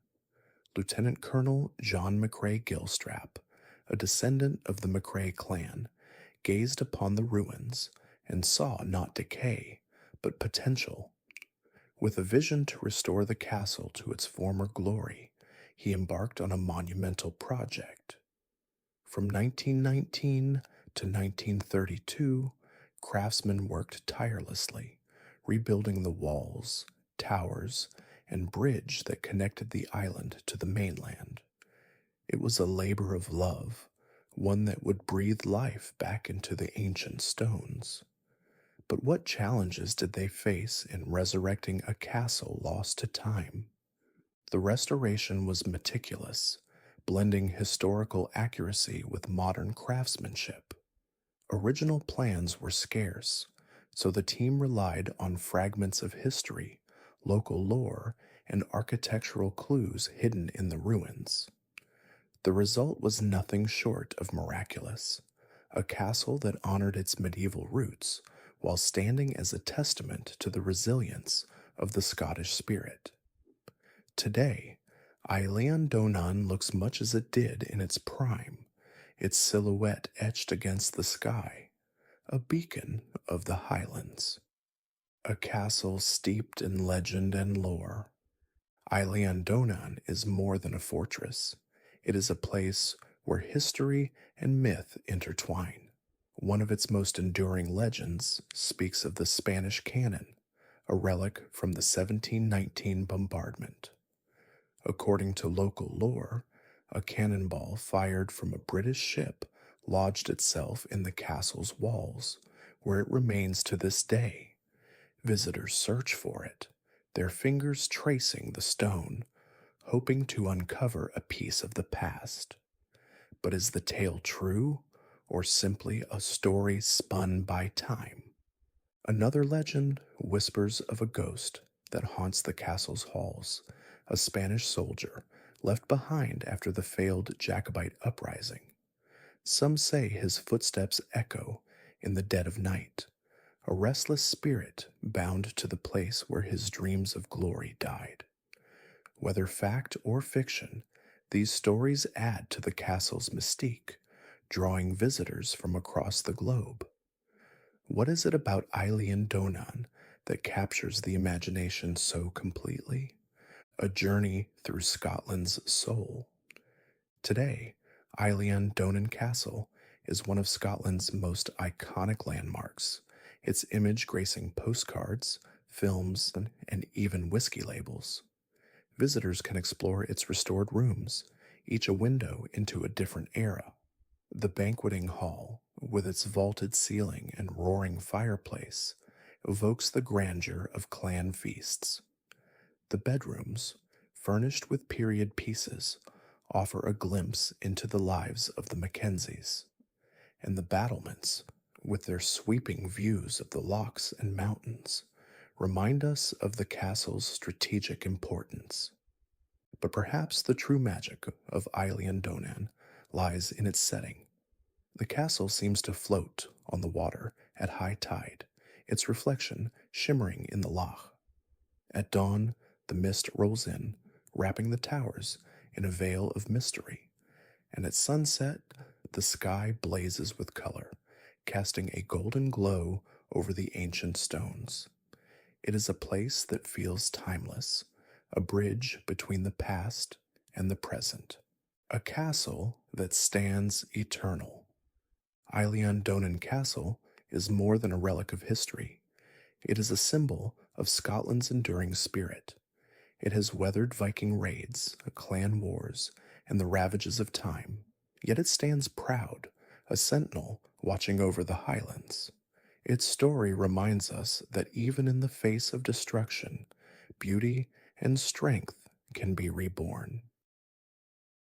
Lieutenant Colonel John MacRae Gilstrap, a descendant of the MacRae clan, gazed upon the ruins and saw not decay, but potential. With a vision to restore the castle to its former glory, he embarked on a monumental project. From 1919 to 1932, craftsmen worked tirelessly, rebuilding the walls, towers, and bridge that connected the island to the mainland. It was a labor of love, one that would breathe life back into the ancient stones. But what challenges did they face in resurrecting a castle lost to time? The restoration was meticulous, blending historical accuracy with modern craftsmanship. Original plans were scarce, so the team relied on fragments of history, local lore, and architectural clues hidden in the ruins. The result was nothing short of miraculous, a castle that honored its medieval roots while standing as a testament to the resilience of the Scottish spirit. Today, Eilean Donan looks much as it did in its prime, its silhouette etched against the sky, a beacon of the highlands. A castle steeped in legend and lore, Eilean Donan is more than a fortress. It is a place where history and myth intertwine. One of its most enduring legends speaks of the Spanish cannon, a relic from the 1719 bombardment. According to local lore, a cannonball fired from a British ship lodged itself in the castle's walls, where it remains to this day. Visitors search for it, their fingers tracing the stone, hoping to uncover a piece of the past. But is the tale true, or simply a story spun by time? Another legend whispers of a ghost that haunts the castle's halls, a Spanish soldier left behind after the failed Jacobite uprising. Some say his footsteps echo in the dead of night, a restless spirit bound to the place where his dreams of glory died. Whether fact or fiction, these stories add to the castle's mystique, drawing visitors from across the globe. What is it about Eilean Donan that captures the imagination so completely? A journey through Scotland's soul. Today, Eilean Donan Castle is one of Scotland's most iconic landmarks, its image gracing postcards, films, and even whiskey labels. Visitors can explore its restored rooms, each a window into a different era. The banqueting hall, with its vaulted ceiling and roaring fireplace, evokes the grandeur of clan feasts. The bedrooms, furnished with period pieces, offer a glimpse into the lives of the Mackenzies, and the battlements, with their sweeping views of the lochs and mountains, remind us of the castle's strategic importance. But perhaps the true magic of Eilean Donan lies in its setting. The castle seems to float on the water at high tide, its reflection shimmering in the loch. At dawn, the mist rolls in, wrapping the towers in a veil of mystery, and at sunset, the sky blazes with color, casting a golden glow over the ancient stones. It is a place that feels timeless, a bridge between the past and the present, a castle that stands eternal. Eilean Donan Castle is more than a relic of history. It is a symbol of Scotland's enduring spirit. It has weathered Viking raids, clan wars, and the ravages of time, yet it stands proud, a sentinel watching over the highlands. Its story reminds us that even in the face of destruction, beauty and strength can be reborn.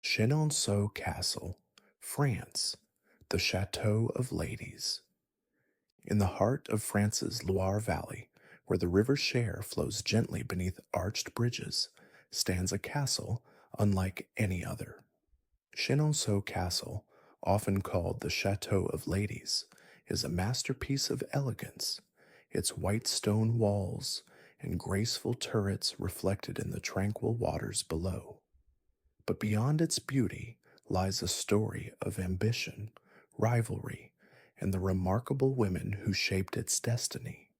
Chenonceau Castle, France, the Château of Ladies. In the heart of France's Loire Valley, where the River Cher flows gently beneath arched bridges, stands a castle unlike any other. Chenonceau Castle, often called the Château of Ladies, is a masterpiece of elegance, its white stone walls and graceful turrets reflected in the tranquil waters below. But beyond its beauty lies a story of ambition, rivalry, and the remarkable women who shaped its destiny.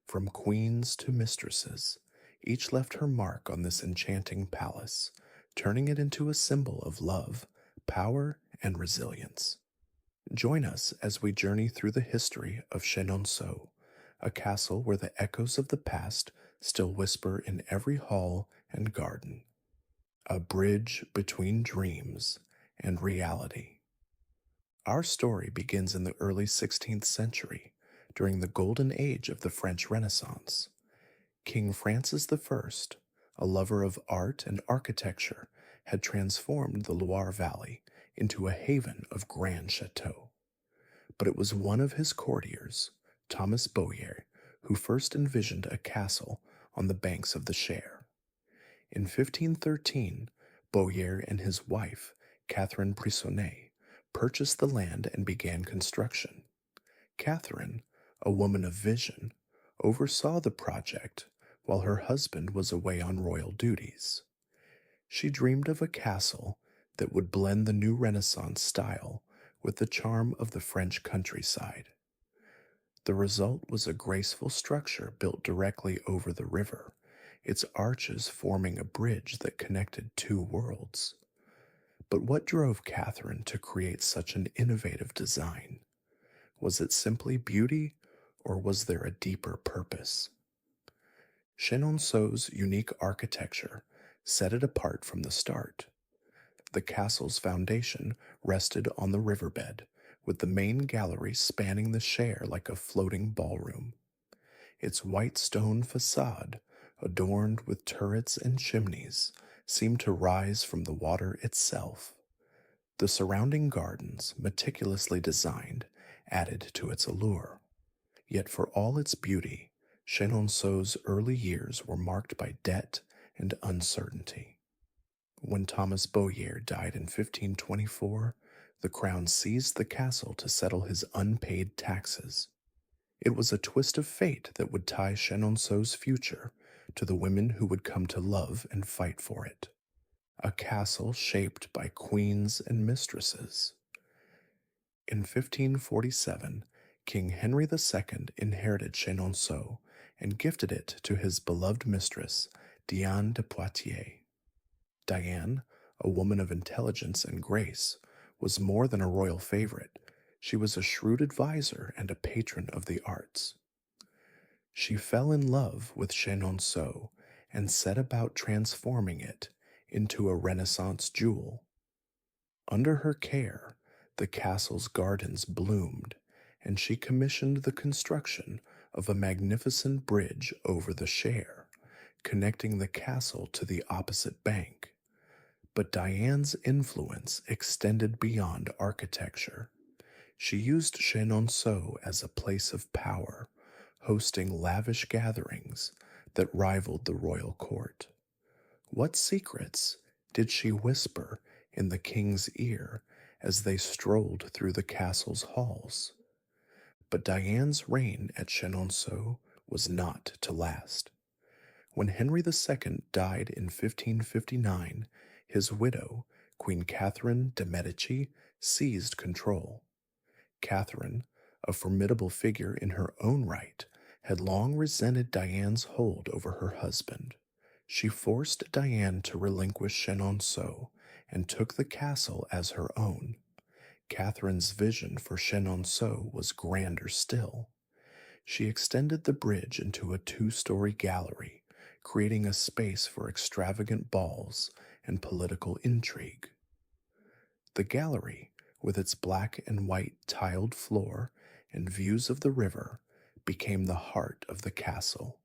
From queens to mistresses, each left her mark on this enchanting palace, turning it into a symbol of love, power, and resilience. Join us as we journey through the history of Chenonceau, a castle where the echoes of the past still whisper in every hall and garden. A bridge between dreams and reality. Our story begins in the early 16th century, during the golden age of the French Renaissance. King Francis I, a lover of art and architecture, had transformed the Loire Valley into a haven of grand chateaux. But it was one of his courtiers, Thomas Bohier, who first envisioned a castle on the banks of the Cher. In 1513, Bohier and his wife, Catherine Brissonnet, purchased the land and began construction. Catherine, a woman of vision, oversaw the project while her husband was away on royal duties. She dreamed of a castle that would blend the new Renaissance style with the charm of the French countryside. The result was a graceful structure built directly over the river, its arches forming a bridge that connected two worlds. But what drove Catherine to create such an innovative design? Was it simply beauty, or was there a deeper purpose? Chenonceau's unique architecture set it apart from the start. The castle's foundation rested on the riverbed, with the main gallery spanning the Cher like a floating ballroom. Its white stone facade, adorned with turrets and chimneys, seemed to rise from the water itself. The surrounding gardens, meticulously designed, added to its allure. Yet for all its beauty, Chenonceau's early years were marked by debt and uncertainty. When Thomas Bohier died in 1524, the crown seized the castle to settle his unpaid taxes. It was a twist of fate that would tie Chenonceau's future to the women who would come to love and fight for it. A castle shaped by queens and mistresses. In 1547, King Henry II inherited Chenonceau and gifted it to his beloved mistress, Diane de Poitiers. Diane, a woman of intelligence and grace, was more than a royal favorite. She was a shrewd adviser and a patron of the arts. She fell in love with Chenonceau and set about transforming it into a Renaissance jewel. Under her care, the castle's gardens bloomed, and she commissioned the construction of a magnificent bridge over the Cher, connecting the castle to the opposite bank. But Diane's influence extended beyond architecture. She used Chenonceau as a place of power, hosting lavish gatherings that rivaled the royal court. What secrets did she whisper in the king's ear as they strolled through the castle's halls? But Diane's reign at Chenonceau was not to last. When Henry II died in 1559, his widow, Queen Catherine de' Medici, seized control. Catherine, a formidable figure in her own right, had long resented Diane's hold over her husband. She forced Diane to relinquish Chenonceau and took the castle as her own. Catherine's vision for Chenonceau was grander still. She extended the bridge into a two-story gallery, creating a space for extravagant balls and political intrigue. The gallery, with its black and white tiled floor and views of the river, became the heart of the castle.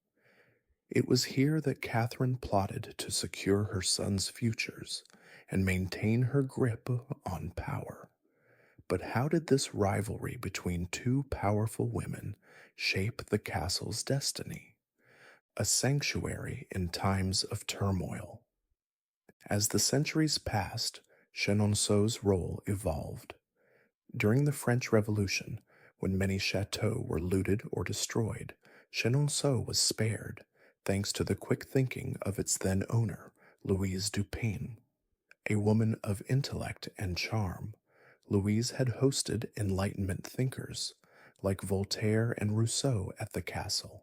It was here that Catherine plotted to secure her son's futures and maintain her grip on power. But how did this rivalry between two powerful women shape the castle's destiny? A sanctuary in times of turmoil. As the centuries passed, Chenonceau's role evolved. During the French Revolution, when many chateaux were looted or destroyed, Chenonceau was spared, thanks to the quick thinking of its then owner, Louise Dupin. A woman of intellect and charm, Louise had hosted Enlightenment thinkers, like Voltaire and Rousseau, at the castle.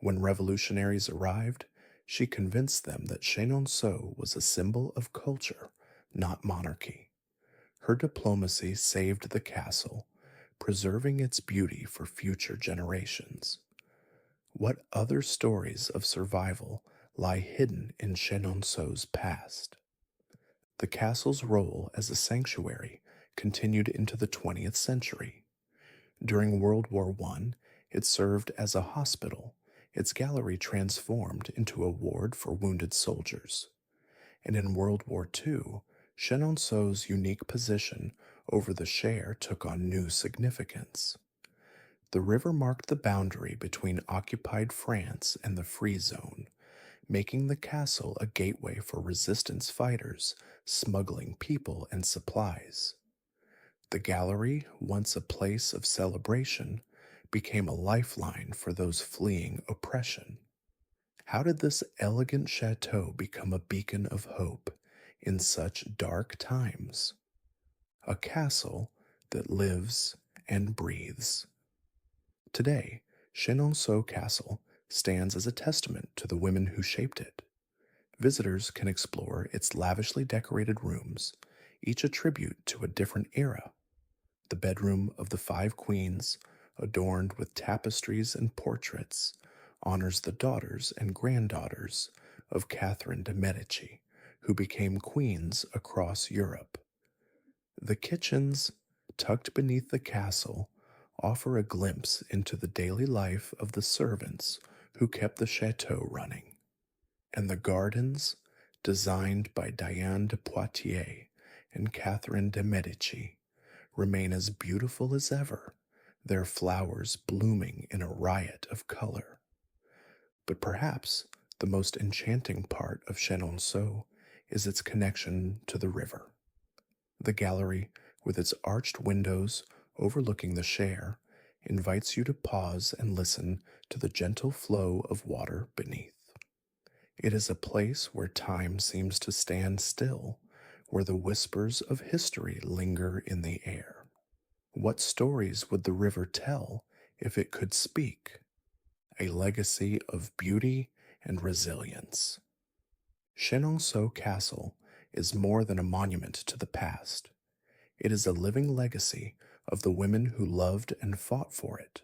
When revolutionaries arrived, she convinced them that Chenonceau was a symbol of culture, not monarchy. Her diplomacy saved the castle, preserving its beauty for future generations. What other stories of survival lie hidden in Chenonceau's past? The castle's role as a sanctuary continued into the 20th century. During World War I, it served as a hospital, its gallery transformed into a ward for wounded soldiers. And in World War II, Chenonceau's unique position over the Cher took on new significance. The river marked the boundary between occupied France and the Free Zone, making the castle a gateway for resistance fighters smuggling people and supplies. The gallery, once a place of celebration, became a lifeline for those fleeing oppression. How did this elegant chateau become a beacon of hope in such dark times? A castle that lives and breathes. Today, Chenonceau Castle stands as a testament to the women who shaped it. Visitors can explore its lavishly decorated rooms, each a tribute to a different era. The bedroom of the Five Queens, adorned with tapestries and portraits, honors the daughters and granddaughters of Catherine de' Medici, who became queens across Europe. The kitchens, tucked beneath the castle, offer a glimpse into the daily life of the servants who kept the chateau running. And the gardens, designed by Diane de Poitiers and Catherine de' Medici, remain as beautiful as ever, their flowers blooming in a riot of color. But perhaps the most enchanting part of Chenonceau is its connection to the river. The gallery, with its arched windows overlooking the Cher, invites you to pause and listen to the gentle flow of water beneath. It is a place where time seems to stand still, where the whispers of history linger in the air. What stories would the river tell if it could speak? A legacy of beauty and resilience. Chenonceau Castle is more than a monument to the past. It is a living legacy of the women who loved and fought for it.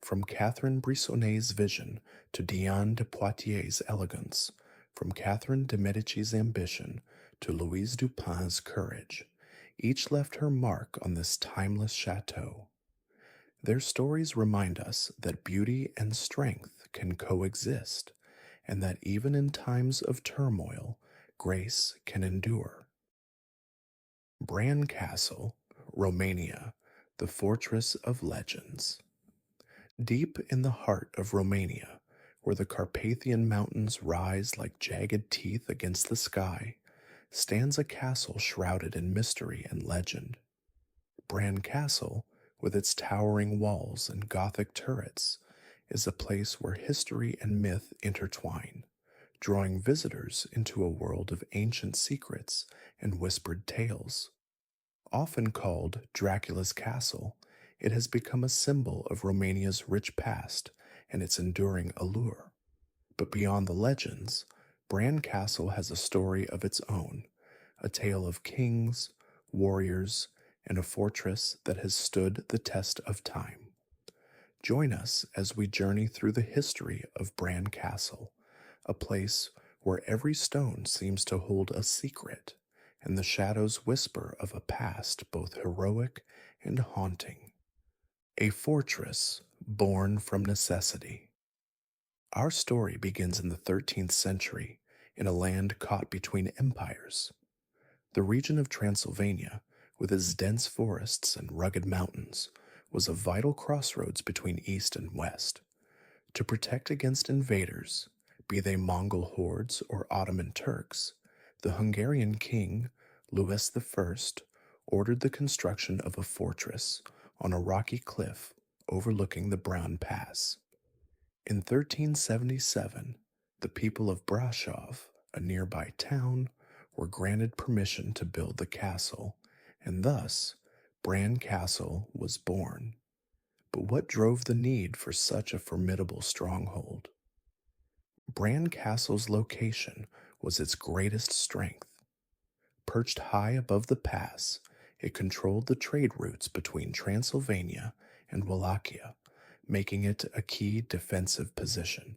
From Catherine Brissonet's vision to Diane de Poitiers' elegance, from Catherine de' Medici's ambition to Louise Dupin's courage, each left her mark on this timeless chateau. Their stories remind us that beauty and strength can coexist, and that even in times of turmoil, grace can endure. Bran Castle, Romania, the fortress of legends. Deep in the heart of Romania, where the Carpathian mountains rise like jagged teeth against the sky, stands a castle shrouded in mystery and legend. Bran Castle, with its towering walls and Gothic turrets, is a place where history and myth intertwine, drawing visitors into a world of ancient secrets and whispered tales. Often called Dracula's Castle, it has become a symbol of Romania's rich past and its enduring allure. But beyond the legends, Bran Castle has a story of its own, a tale of kings, warriors, and a fortress that has stood the test of time. Join us as we journey through the history of Bran Castle, a place where every stone seems to hold a secret, and the shadows whisper of a past both heroic and haunting. A fortress born from necessity. Our story begins in the 13th century in a land caught between empires. The region of Transylvania, with its dense forests and rugged mountains, was a vital crossroads between East and West. To protect against invaders, be they Mongol hordes or Ottoman Turks, the Hungarian king, Louis I, ordered the construction of a fortress on a rocky cliff overlooking the Bran Pass. In 1377, the people of Brasov, a nearby town, were granted permission to build the castle, and thus Bran Castle was born. But what drove the need for such a formidable stronghold? Bran Castle's location was its greatest strength. Perched high above the pass, it controlled the trade routes between Transylvania and Wallachia, making it a key defensive position.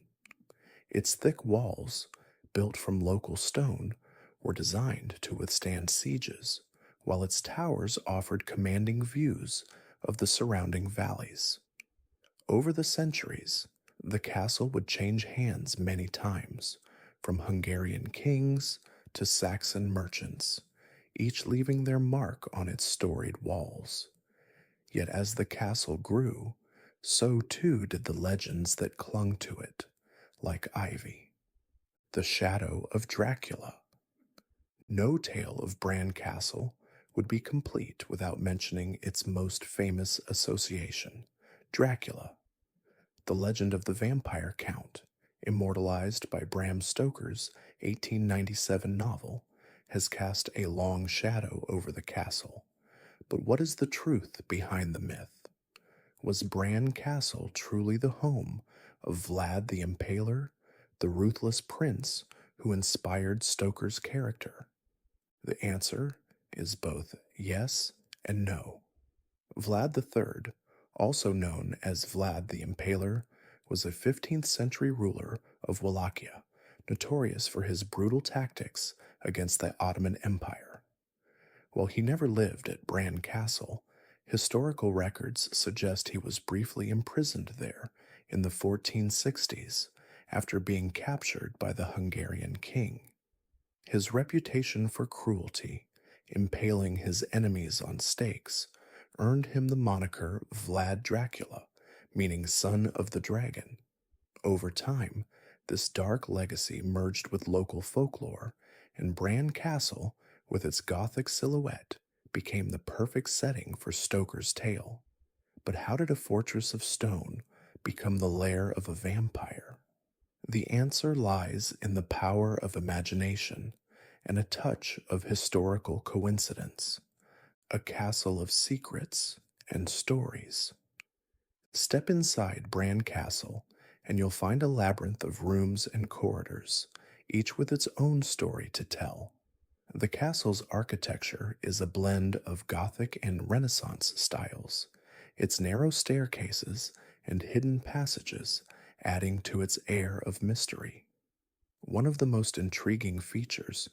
Its thick walls, built from local stone, were designed to withstand sieges, while its towers offered commanding views of the surrounding valleys. Over the centuries, the castle would change hands many times, from Hungarian kings to Saxon merchants, each leaving their mark on its storied walls. Yet as the castle grew, so too did the legends that clung to it, like ivy. The shadow of Dracula. No tale of Bran Castle would be complete without mentioning its most famous association, Dracula. The legend of the vampire count, immortalized by Bram Stoker's 1897 novel, has cast a long shadow over the castle. But what is the truth behind the myth? Was Bran Castle truly the home of Vlad the Impaler, the ruthless prince who inspired Stoker's character? The answer is both yes and no. Vlad III, also known as Vlad the Impaler, was a 15th century ruler of Wallachia, notorious for his brutal tactics against the Ottoman Empire. While he never lived at Bran Castle, historical records suggest he was briefly imprisoned there in the 1460s after being captured by the Hungarian king. His reputation for cruelty, impaling his enemies on stakes, earned him the moniker Vlad Dracula, meaning son of the dragon. Over time, this dark legacy merged with local folklore, and Bran Castle, with its Gothic silhouette, became the perfect setting for Stoker's tale. But how did a fortress of stone become the lair of a vampire? The answer lies in the power of imagination and a touch of historical coincidence. A castle of secrets and stories. Step inside Bran Castle, and you'll find a labyrinth of rooms and corridors, each with its own story to tell. The castle's architecture is a blend of Gothic and Renaissance styles, its narrow staircases and hidden passages adding to its air of mystery. One of the most intriguing features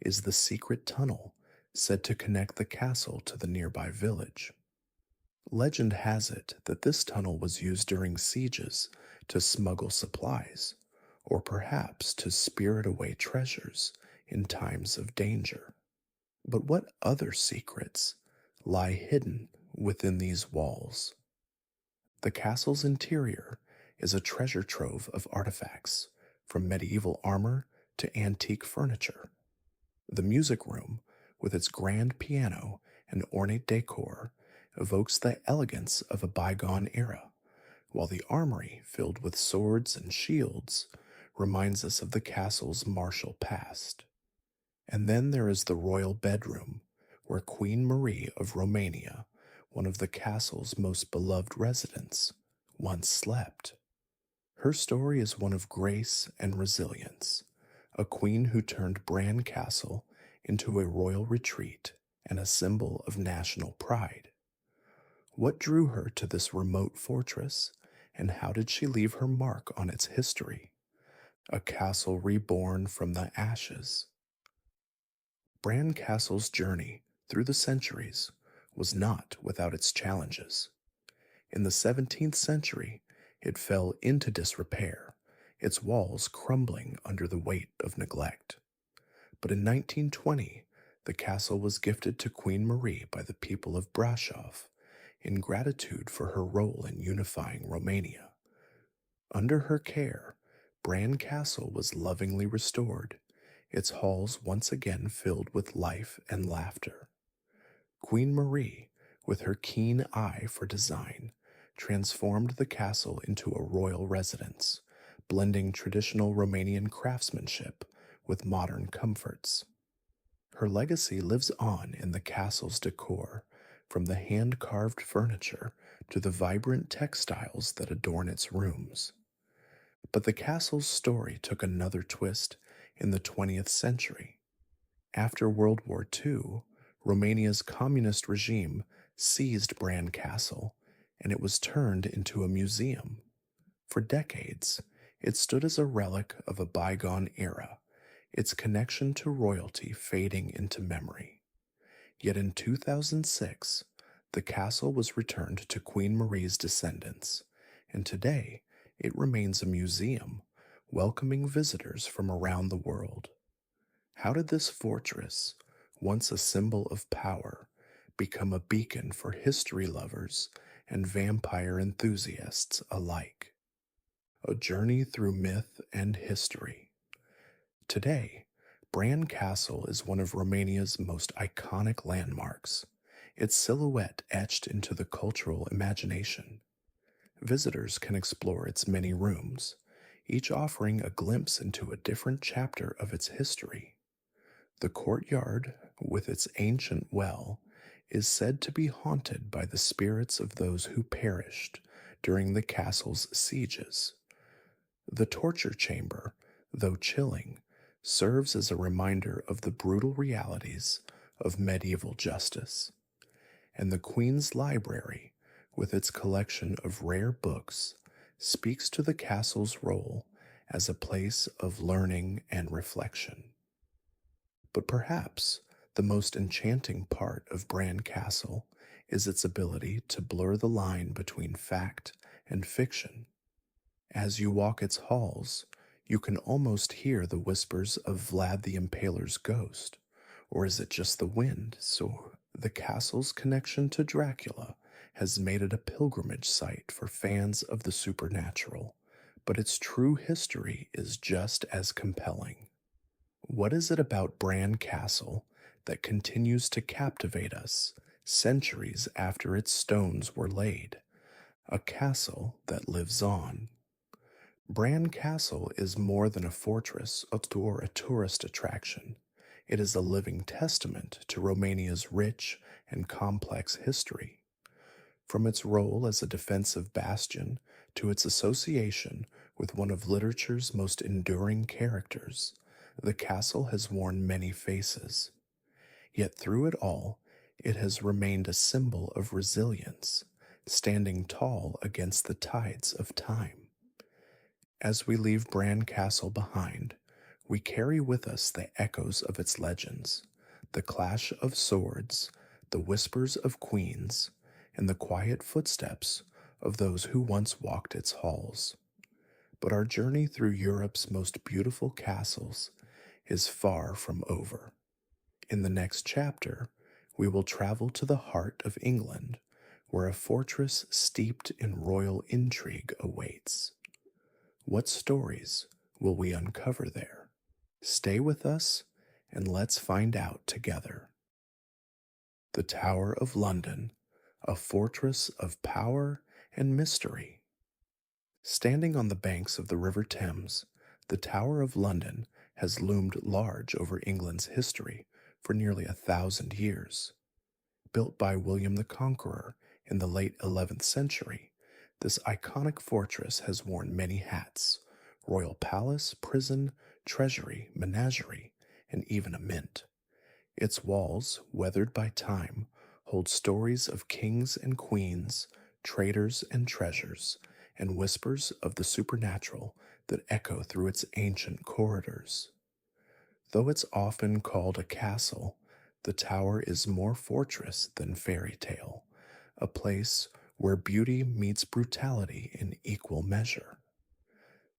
is the secret tunnel said to connect the castle to the nearby village. Legend has it that this tunnel was used during sieges to smuggle supplies, or perhaps to spirit away treasures in times of danger. But what other secrets lie hidden within these walls? The castle's interior is a treasure trove of artifacts, from medieval armor to antique furniture. The music room, with its grand piano and ornate decor, evokes the elegance of a bygone era, while the armory, filled with swords and shields, reminds us of the castle's martial past. And then there is the royal bedroom, where Queen Marie of Romania, one of the castle's most beloved residents, once slept. Her story is one of grace and resilience, a queen who turned Bran Castle into a royal retreat and a symbol of national pride. What drew her to this remote fortress, and how did she leave her mark on its history? A castle reborn from the ashes. Bran Castle's journey through the centuries was not without its challenges. In the 17th century, it fell into disrepair, its walls crumbling under the weight of neglect. But in 1920, the castle was gifted to Queen Marie by the people of Brasov in gratitude for her role in unifying Romania. Under her care, Bran Castle was lovingly restored, its halls once again filled with life and laughter. Queen Marie, with her keen eye for design, transformed the castle into a royal residence, blending traditional Romanian craftsmanship with modern comforts. Her legacy lives on in the castle's decor, from the hand-carved furniture to the vibrant textiles that adorn its rooms. But the castle's story took another twist in the 20th century. After World War II, Romania's communist regime seized Bran Castle, and it was turned into a museum. For decades, it stood as a relic of a bygone era, its connection to royalty fading into memory. Yet in 2006, the castle was returned to Queen Marie's descendants, and today it remains a museum, welcoming visitors from around the world. How did this fortress, once a symbol of power, become a beacon for history lovers and vampire enthusiasts alike? A journey through myth and history. Today, Bran Castle is one of Romania's most iconic landmarks, its silhouette etched into the cultural imagination. Visitors can explore its many rooms, each offering a glimpse into a different chapter of its history. The courtyard, with its ancient well, is said to be haunted by the spirits of those who perished during the castle's sieges. The torture chamber, though chilling, serves as a reminder of the brutal realities of medieval justice, and the Queen's Library, with its collection of rare books, speaks to the castle's role as a place of learning and reflection. But perhaps the most enchanting part of Bran Castle is its ability to blur the line between fact and fiction. As you walk its halls, you can almost hear the whispers of Vlad the Impaler's ghost. Or is it just the wind? So the castle's connection to Dracula has made it a pilgrimage site for fans of the supernatural, but its true history is just as compelling. What is it about Bran Castle that continues to captivate us centuries after its stones were laid? A castle that lives on. Bran Castle is more than a fortress or a tourist attraction. It is a living testament to Romania's rich and complex history. From its role as a defensive bastion to its association with one of literature's most enduring characters, the castle has worn many faces. Yet through it all, it has remained a symbol of resilience, standing tall against the tides of time. As we leave Bran Castle behind, we carry with us the echoes of its legends, the clash of swords, the whispers of queens, and the quiet footsteps of those who once walked its halls. But our journey through Europe's most beautiful castles is far from over. In the next chapter, we will travel to the heart of England, where a fortress steeped in royal intrigue awaits. What stories will we uncover there? Stay with us and let's find out together. The Tower of London, a fortress of power and mystery. Standing on the banks of the River Thames, the Tower of London has loomed large over England's history for nearly 1,000 years. Built by William the Conqueror in the late 11th century, this iconic fortress has worn many hats: royal palace, prison, treasury, menagerie, and even a mint. Its walls, weathered by time, hold stories of kings and queens, traders and treasures, and whispers of the supernatural that echo through its ancient corridors. Though it's often called a castle, the tower is more fortress than fairy tale, a place where beauty meets brutality in equal measure.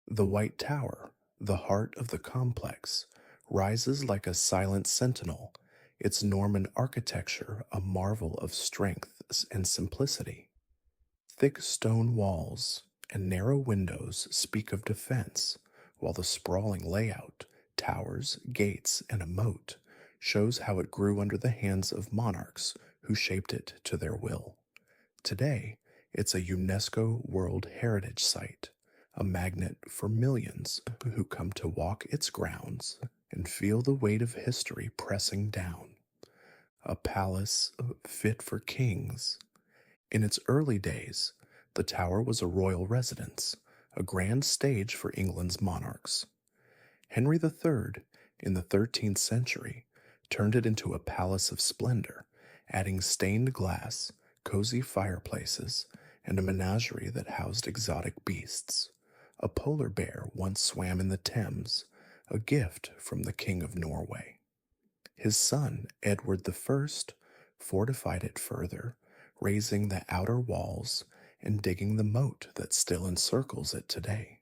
The White Tower, the heart of the complex, rises like a silent sentinel, its Norman architecture a marvel of strength and simplicity. Thick stone walls and narrow windows speak of defense, while the sprawling layout, towers, gates, and a moat shows how it grew under the hands of monarchs who shaped it to their will. Today, it's a UNESCO World Heritage Site, a magnet for millions who come to walk its grounds and feel the weight of history pressing down. A palace fit for kings. In its early days, the tower was a royal residence, a grand stage for England's monarchs. Henry III, in the 13th century, turned it into a palace of splendor, adding stained glass, cozy fireplaces, and a menagerie that housed exotic beasts. A polar bear once swam in the Thames, a gift from the King of Norway. His son, Edward I, fortified it further, raising the outer walls and digging the moat that still encircles it today.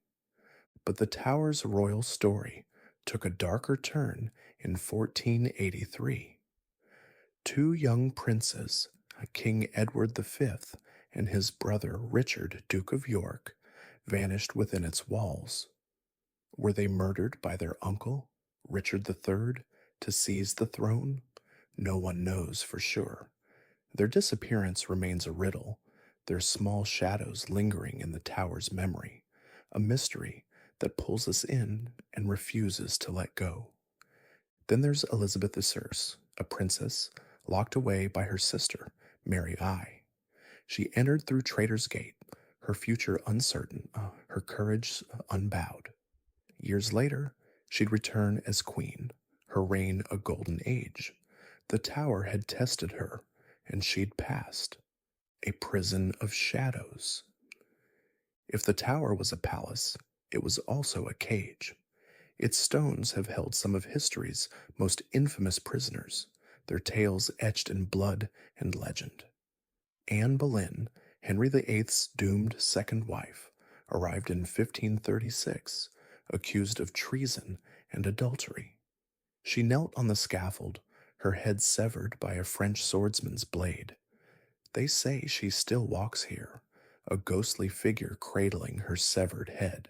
But the tower's royal story took a darker turn in 1483. Two young princes, King Edward V and his brother Richard, Duke of York, vanished within its walls. Were they murdered by their uncle, Richard III, to seize the throne? No one knows for sure. Their disappearance remains a riddle, their small shadows lingering in the tower's memory, a mystery that pulls us in and refuses to let go. Then there's Elizabeth I, a princess locked away by her sister, Mary I. She entered through Traitor's Gate, her future uncertain, her courage unbowed. Years later, she'd return as queen, her reign a golden age. The tower had tested her, and she'd passed. A prison of shadows. If the tower was a palace, it was also a cage. Its stones have held some of history's most infamous prisoners, their tales etched in blood and legend. Anne Boleyn, Henry VIII's doomed second wife, arrived in 1536, accused of treason and adultery. She knelt on the scaffold, her head severed by a French swordsman's blade. They say she still walks here, a ghostly figure cradling her severed head.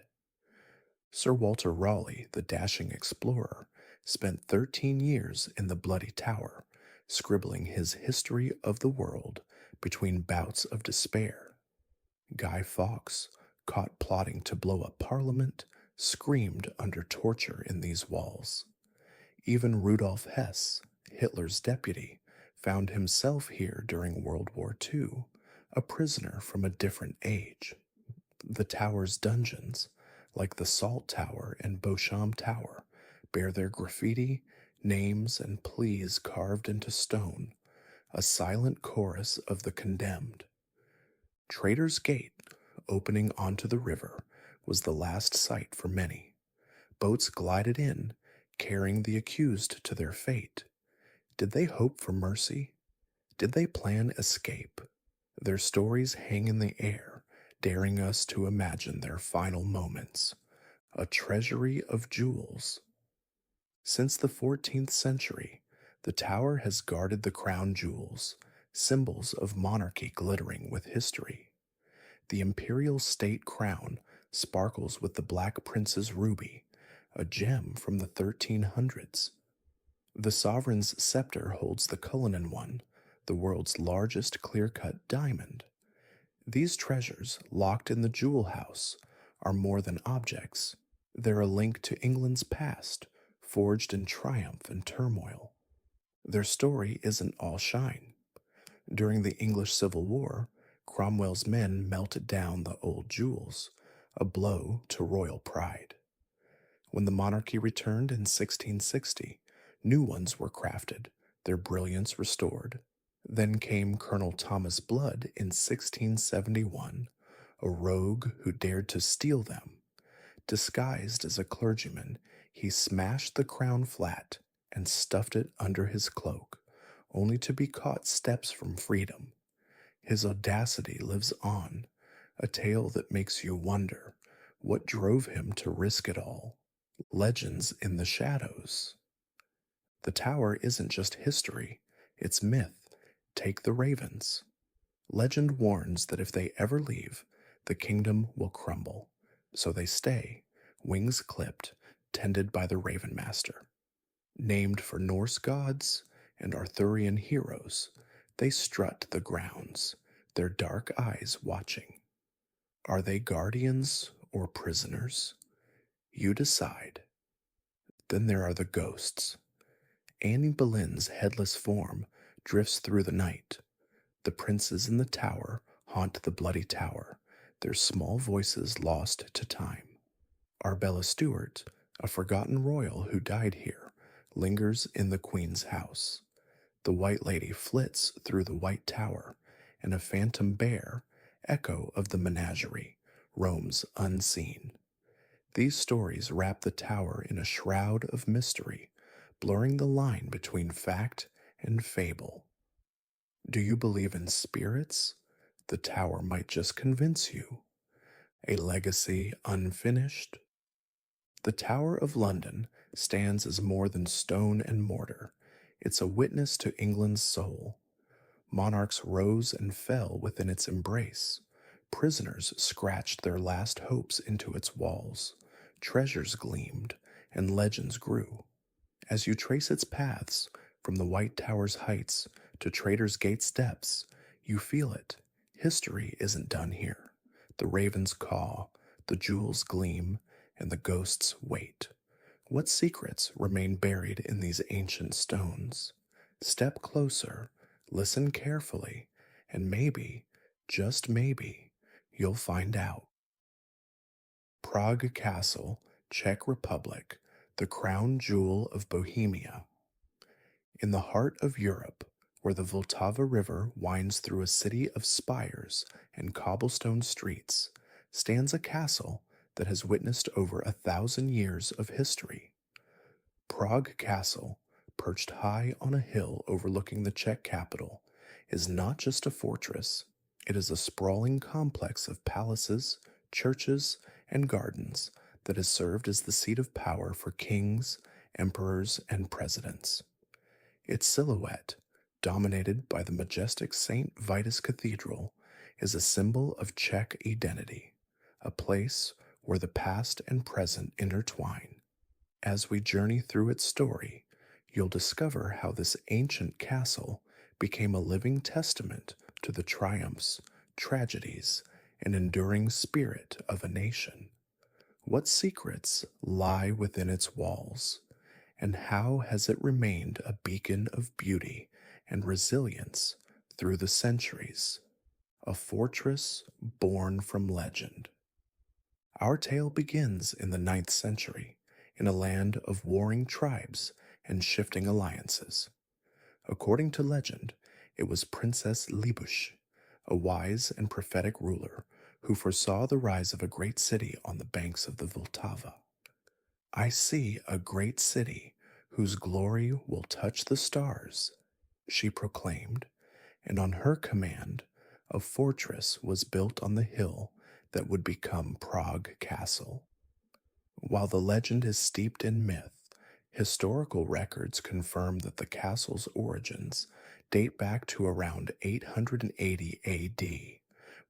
Sir Walter Raleigh, the dashing explorer, spent 13 years in the Bloody Tower, scribbling his history of the world between bouts of despair. Guy Fawkes, caught plotting to blow up Parliament, screamed under torture in these walls. Even Rudolf Hess, Hitler's deputy, found himself here during World War II, a prisoner from a different age. The tower's dungeons, like the Salt Tower and Beauchamp Tower, bear their graffiti, names, and pleas carved into stone, a silent chorus of the condemned. Traitor's Gate, opening onto the river, was the last sight for many. Boats glided in, carrying the accused to their fate. Did they hope for mercy? Did they plan escape? Their stories hang in the air, daring us to imagine their final moments. A treasury of jewels. Since the 14th century, the tower has guarded the crown jewels, symbols of monarchy glittering with history. The imperial state crown sparkles with the Black Prince's ruby, a gem from the 1300s. The sovereign's scepter holds the Cullinan one, the world's largest clear-cut diamond. These treasures, locked in the jewel house, are more than objects. They're a link to England's past, forged in triumph and turmoil. Their story isn't all shine. During the English Civil War, Cromwell's men melted down the old jewels, a blow to royal pride. When the monarchy returned in 1660, new ones were crafted, their brilliance restored. Then came Colonel Thomas Blood in 1671, a rogue who dared to steal them. Disguised as a clergyman, he smashed the crown flat and stuffed it under his cloak, only to be caught steps from freedom. His audacity lives on, a tale that makes you wonder what drove him to risk it all. Legends in the shadows. The tower isn't just history, it's myth. Take the ravens. Legend warns that if they ever leave, the kingdom will crumble. So they stay, wings clipped, tended by the Raven Master. Named for Norse gods and Arthurian heroes, they strut the grounds, their dark eyes watching. Are they guardians or prisoners? You decide. Then there are the ghosts. Anne Boleyn's headless form drifts through the night. The princes in the tower haunt the Bloody Tower, their small voices lost to time. Arbella Stuart, a forgotten royal who died here, lingers in the Queen's house. The White Lady flits through the White Tower, and a phantom bear, echo of the menagerie, roams unseen. These stories wrap the tower in a shroud of mystery, blurring the line between fact and fable. Do you believe in spirits? The tower might just convince you. A legacy unfinished? The Tower of London stands as more than stone and mortar. It's a witness to England's soul. Monarchs rose and fell within its embrace. Prisoners scratched their last hopes into its walls. Treasures gleamed, and legends grew. As you trace its paths, from the White Tower's heights to Traitor's Gate steps, you feel it. History isn't done here. The ravens caw, the jewels gleam, and the ghosts wait. What secrets remain buried in these ancient stones? Step closer, listen carefully, and maybe, just maybe, you'll find out. Prague Castle, Czech Republic, the crown jewel of Bohemia. In the heart of Europe, where the Vltava River winds through a city of spires and cobblestone streets, stands a castle that has witnessed over 1,000 years of history. Prague Castle, perched high on a hill overlooking the Czech capital, is not just a fortress, it is a sprawling complex of palaces, churches, and gardens that has served as the seat of power for kings, emperors, and presidents. Its silhouette, dominated by the majestic St. Vitus Cathedral, is a symbol of Czech identity, a place where the past and present intertwine. As we journey through its story, you'll discover how this ancient castle became a living testament to the triumphs, tragedies, and enduring spirit of a nation. What secrets lie within its walls, and how has it remained a beacon of beauty and resilience through the centuries? A fortress born from legend. Our tale begins in the 9th century, in a land of warring tribes and shifting alliances. According to legend, it was Princess Libuš, a wise and prophetic ruler who foresaw the rise of a great city on the banks of the Vltava. "I see a great city whose glory will touch the stars," she proclaimed, and on her command, a fortress was built on the hill that would become Prague Castle. While the legend is steeped in myth, historical records confirm that the castle's origins date back to around 880 AD,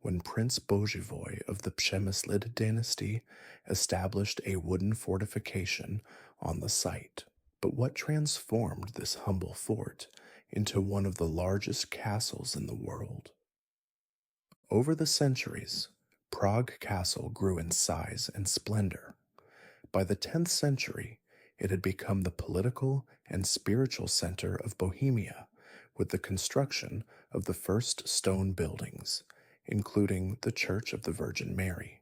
when Prince Boživoj of the Přemyslid dynasty established a wooden fortification on the site. But what transformed this humble fort into one of the largest castles in the world? Over the centuries, Prague Castle grew in size and splendor. By the 10th century, it had become the political and spiritual center of Bohemia, with the construction of the first stone buildings, including the Church of the Virgin Mary.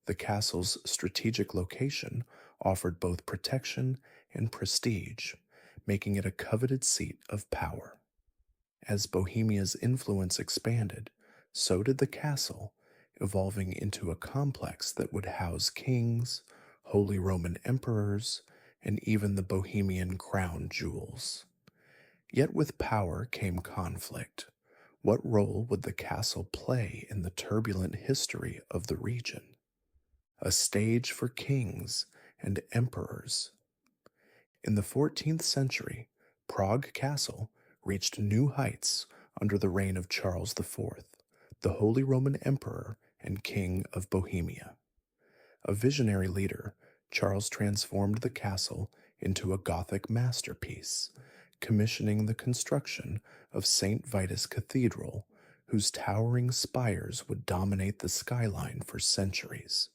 The castle's strategic location offered both protection and prestige, making it a coveted seat of power. As Bohemia's influence expanded, so did the castle, evolving into a complex that would house kings, Holy Roman emperors, and even the Bohemian crown jewels. Yet with power came conflict. What role would the castle play in the turbulent history of the region? A stage for kings and emperors. In the 14th century, Prague Castle reached new heights under the reign of Charles IV, the Holy Roman Emperor and King of Bohemia. A visionary leader, Charles transformed the castle into a Gothic masterpiece, commissioning the construction of St. Vitus Cathedral, whose towering spires would dominate the skyline for centuries.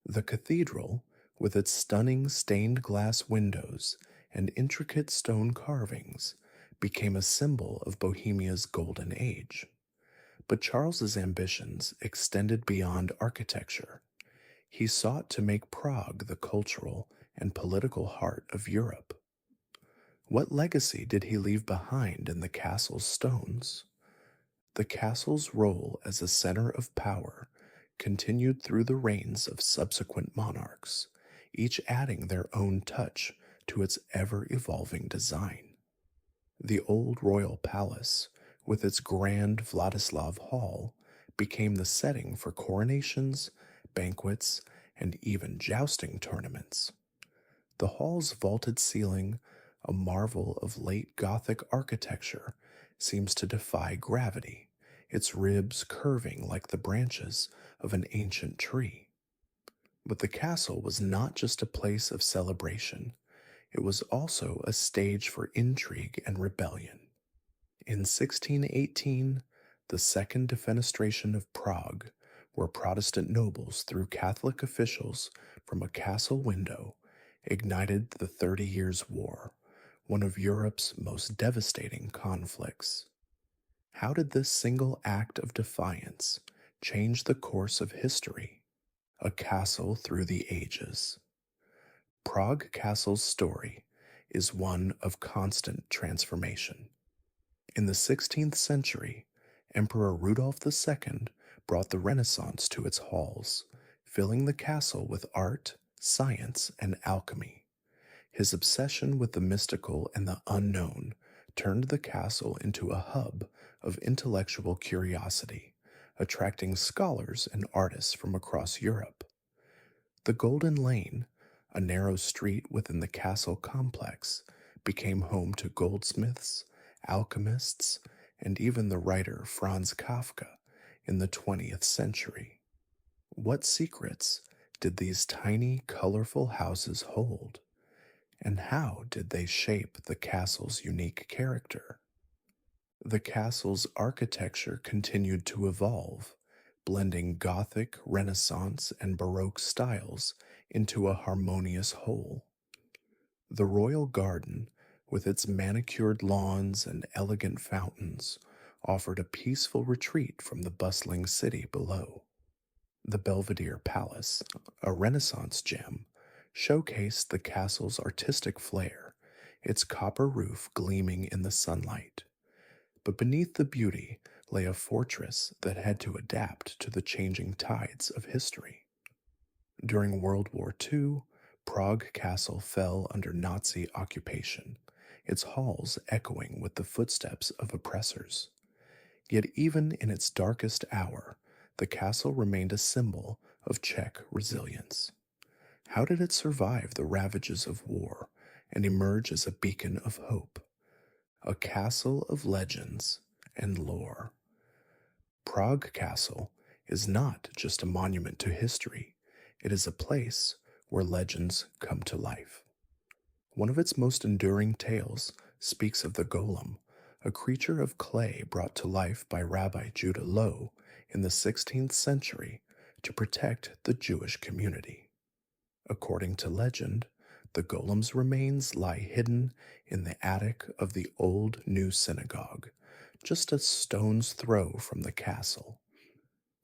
The cathedral, with its stunning stained glass windows and intricate stone carvings, became a symbol of Bohemia's golden age. But Charles's ambitions extended beyond architecture. He sought to make Prague the cultural and political heart of Europe. What legacy did he leave behind in the castle's stones? The castle's role as a center of power continued through the reigns of subsequent monarchs, each adding their own touch to its ever-evolving design. The old royal palace, with its grand Vladislav Hall, became the setting for coronations, banquets, and even jousting tournaments. The hall's vaulted ceiling, a marvel of late Gothic architecture, seems to defy gravity, its ribs curving like the branches of an ancient tree. But the castle was not just a place of celebration, it was also a stage for intrigue and rebellion. In 1618, the Second Defenestration of Prague, where Protestant nobles threw Catholic officials from a castle window, ignited the 30 Years' War, one of Europe's most devastating conflicts. How did this single act of defiance change the course of history? A castle through the ages. Prague Castle's story is one of constant transformation. In the 16th century, Emperor Rudolf II brought the Renaissance to its halls, filling the castle with art, science, and alchemy. His obsession with the mystical and the unknown turned the castle into a hub of intellectual curiosity, attracting scholars and artists from across Europe. The Golden Lane, a narrow street within the castle complex, became home to goldsmiths, alchemists, and even the writer Franz Kafka in the 20th century. What secrets did these tiny, colorful houses hold? And how did they shape the castle's unique character? The castle's architecture continued to evolve, blending Gothic, Renaissance, and Baroque styles into a harmonious whole. The royal garden, with its manicured lawns and elegant fountains, offered a peaceful retreat from the bustling city below. The Belvedere Palace, a Renaissance gem, showcased the castle's artistic flair, its copper roof gleaming in the sunlight. But beneath the beauty lay a fortress that had to adapt to the changing tides of history. During World War II, Prague Castle fell under Nazi occupation, its halls echoing with the footsteps of oppressors. Yet even in its darkest hour, the castle remained a symbol of Czech resilience. How did it survive the ravages of war and emerge as a beacon of hope? A castle of legends and lore. Prague Castle is not just a monument to history, it is a place where legends come to life. One of its most enduring tales speaks of the golem, a creature of clay brought to life by Rabbi Judah Loew in the 16th century to protect the Jewish community. According to legend, the golem's remains lie hidden in the attic of the old new synagogue, just a stone's throw from the castle.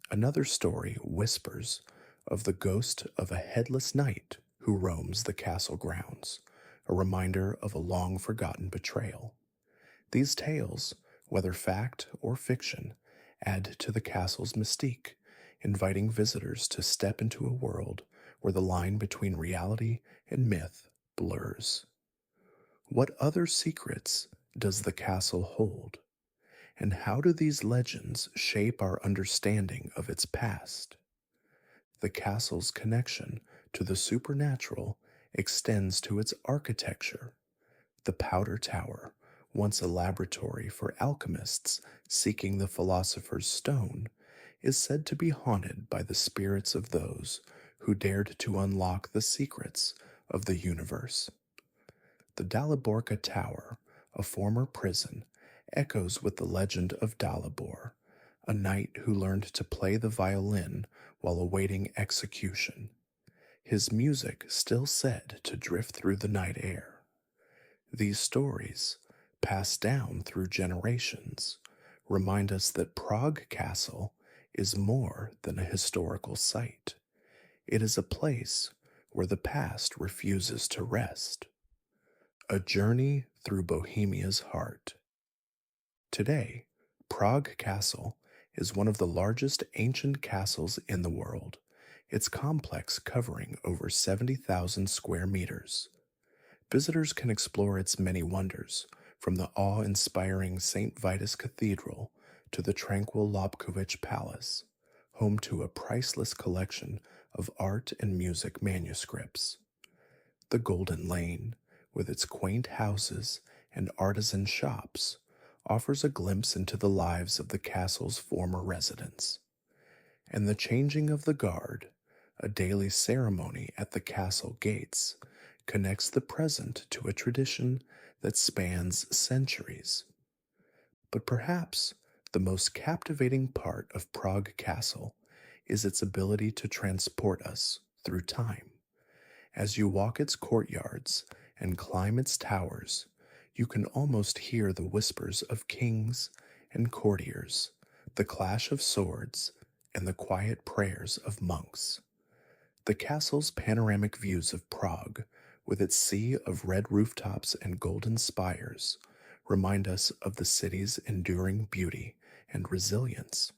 Another story whispers of the ghost of a headless knight who roams the castle grounds, a reminder of a long-forgotten betrayal. These tales, whether fact or fiction, add to the castle's mystique, inviting visitors to step into a world where the line between reality and myth blurs. What other secrets does the castle hold? And how do these legends shape our understanding of its past? The castle's connection to the supernatural extends to its architecture. The Powder Tower, once a laboratory for alchemists seeking the philosopher's stone, is said to be haunted by the spirits of those who dared to unlock the secrets of the universe. The Daliborka Tower, a former prison, echoes with the legend of Dalibor, a knight who learned to play the violin while awaiting execution. His music still said to drift through the night air. These stories, passed down through generations, remind us that Prague Castle is more than a historical site. It is a place where the past refuses to rest. A journey through Bohemia's heart. Today, Prague Castle is one of the largest ancient castles in the world, its complex covering over 70,000 square meters. Visitors can explore its many wonders, from the awe-inspiring St. Vitus Cathedral to the tranquil Lobkowicz Palace, home to a priceless collection of art and music manuscripts. The Golden Lane, with its quaint houses and artisan shops, offers a glimpse into the lives of the castle's former residents. And the changing of the guard, a daily ceremony at the castle gates, connects the present to a tradition that spans centuries. But perhaps the most captivating part of Prague Castle is its ability to transport us through time. As you walk its courtyards and climb its towers, You can almost hear the whispers of kings and courtiers, the clash of swords, and the quiet prayers of monks. The castle's panoramic views of Prague, with its sea of red rooftops and golden spires, remind us of the city's enduring beauty and resilience.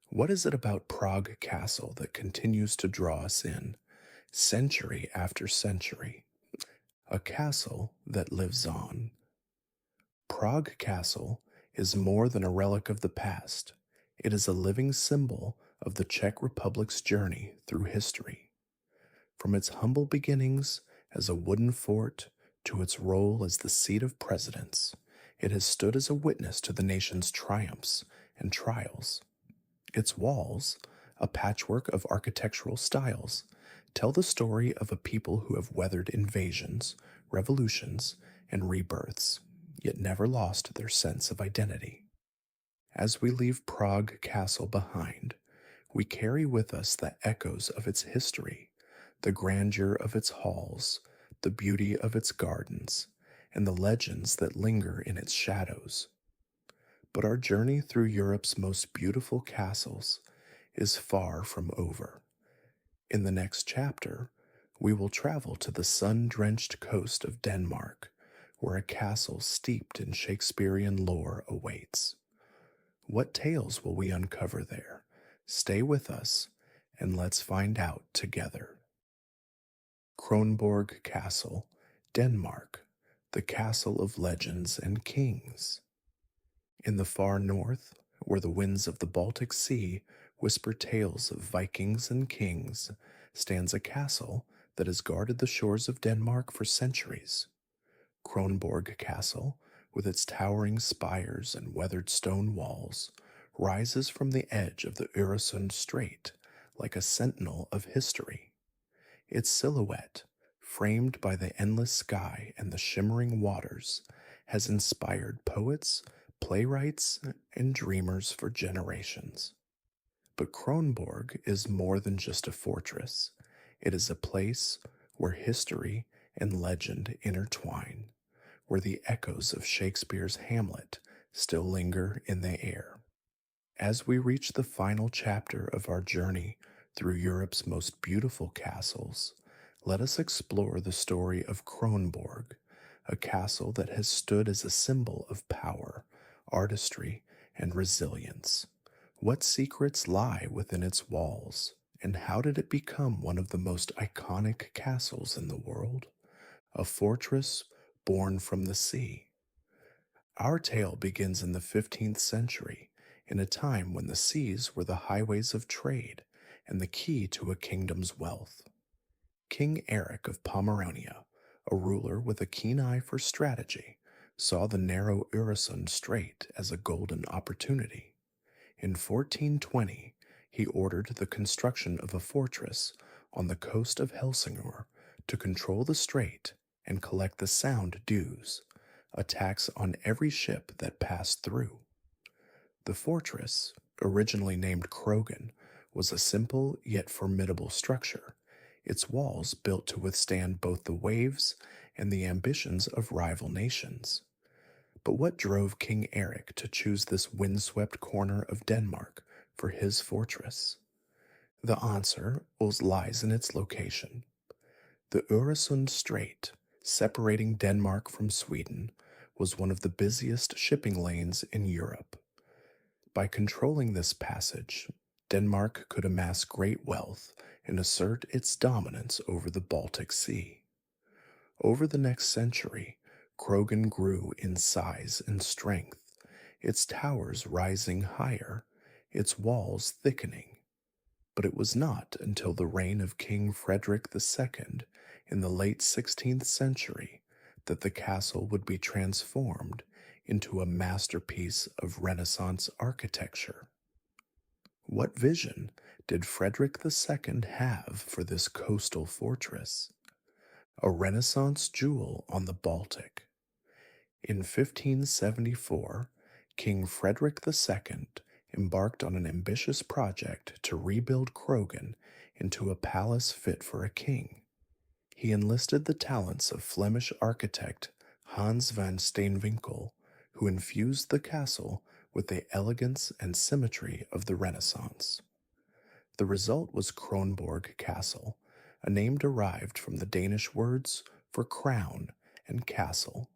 What is it about Prague Castle that continues to draw us in, century after century? A castle that lives on. Prague Castle is more than a relic of the past. It is a living symbol of the Czech Republic's journey through history. From its humble beginnings as a wooden fort to its role as the seat of presidents, it has stood as a witness to the nation's triumphs and trials. Its walls, a patchwork of architectural styles, tell the story of a people who have weathered invasions, revolutions, and rebirths, yet never lost their sense of identity. As we leave Prague Castle behind, we carry with us the echoes of its history, the grandeur of its halls, the beauty of its gardens, and the legends that linger in its shadows. But our journey through Europe's most beautiful castles is far from over. In the next chapter, we will travel to the sun-drenched coast of Denmark, where a castle steeped in Shakespearean lore awaits. What tales will we uncover there? Stay with us, and let's find out together. Kronborg Castle, Denmark, the castle of legends and kings. In the far north, where the winds of the Baltic Sea whisper tales of Vikings and kings, stands a castle that has guarded the shores of Denmark for centuries. Kronborg Castle, with its towering spires and weathered stone walls, rises from the edge of the Øresund Strait like a sentinel of history. Its silhouette, framed by the endless sky and the shimmering waters, has inspired poets, playwrights, and dreamers for generations. But Kronborg is more than just a fortress. It is a place where history and legend intertwine, where the echoes of Shakespeare's Hamlet still linger in the air. As we reach the final chapter of our journey through Europe's most beautiful castles, let us explore the story of Kronborg, a castle that has stood as a symbol of power, artistry, and resilience. What secrets lie within its walls, and how did it become one of the most iconic castles in the world? A fortress born from the sea. Our tale begins in the 15th century, in a time when the seas were the highways of trade and the key to a kingdom's wealth. King Eric of Pomerania, a ruler with a keen eye for strategy, saw the narrow Øresund Strait as a golden opportunity. In 1420, he ordered the construction of a fortress on the coast of Helsingør to control the strait and collect the sound dues, a tax on every ship that passed through. The fortress, originally named Krogen, was a simple yet formidable structure, its walls built to withstand both the waves and the ambitions of rival nations. But what drove King Eric to choose this windswept corner of Denmark for his fortress? The answer lies in its location. The Øresund Strait, separating Denmark from Sweden, was one of the busiest shipping lanes in Europe. By controlling this passage, Denmark could amass great wealth and assert its dominance over the Baltic Sea. Over the next century, Krogen grew in size and strength, its towers rising higher, its walls thickening. But it was not until the reign of King Frederick II in the late 16th century that the castle would be transformed into a masterpiece of Renaissance architecture. What vision did Frederick II have for this coastal fortress? A Renaissance jewel on the Baltic. In 1574, King Frederick II embarked on an ambitious project to rebuild Krogen into a palace fit for a king. He enlisted the talents of Flemish architect Hans van Steenwinkel, who infused the castle with the elegance and symmetry of the Renaissance. The result was Kronborg Castle, a name derived from the Danish words for crown and castle.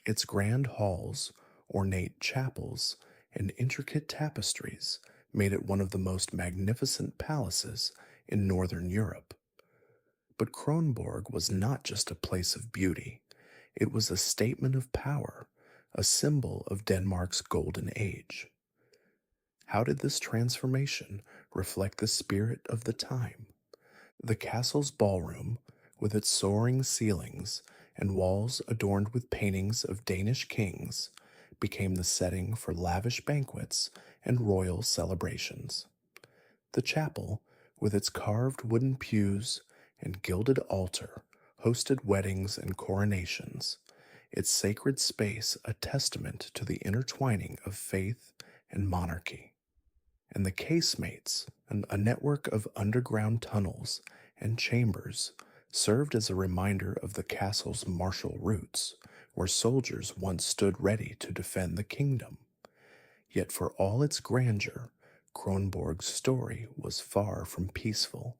Its grand halls, ornate chapels, and intricate tapestries made it one of the most magnificent palaces in northern Europe. But Kronborg was not just a place of beauty, it was a statement of power, a symbol of Denmark's golden age. How did this transformation reflect the spirit of the time? The castle's ballroom, with its soaring ceilings and walls adorned with paintings of Danish kings, became the setting for lavish banquets and royal celebrations. The chapel, with its carved wooden pews and gilded altar, hosted weddings and coronations, its sacred space a testament to the intertwining of faith and monarchy. And the casemates, a network of underground tunnels and chambers, served as a reminder of the castle's martial roots, where soldiers once stood ready to defend the kingdom. Yet for all its grandeur, Kronborg's story was far from peaceful.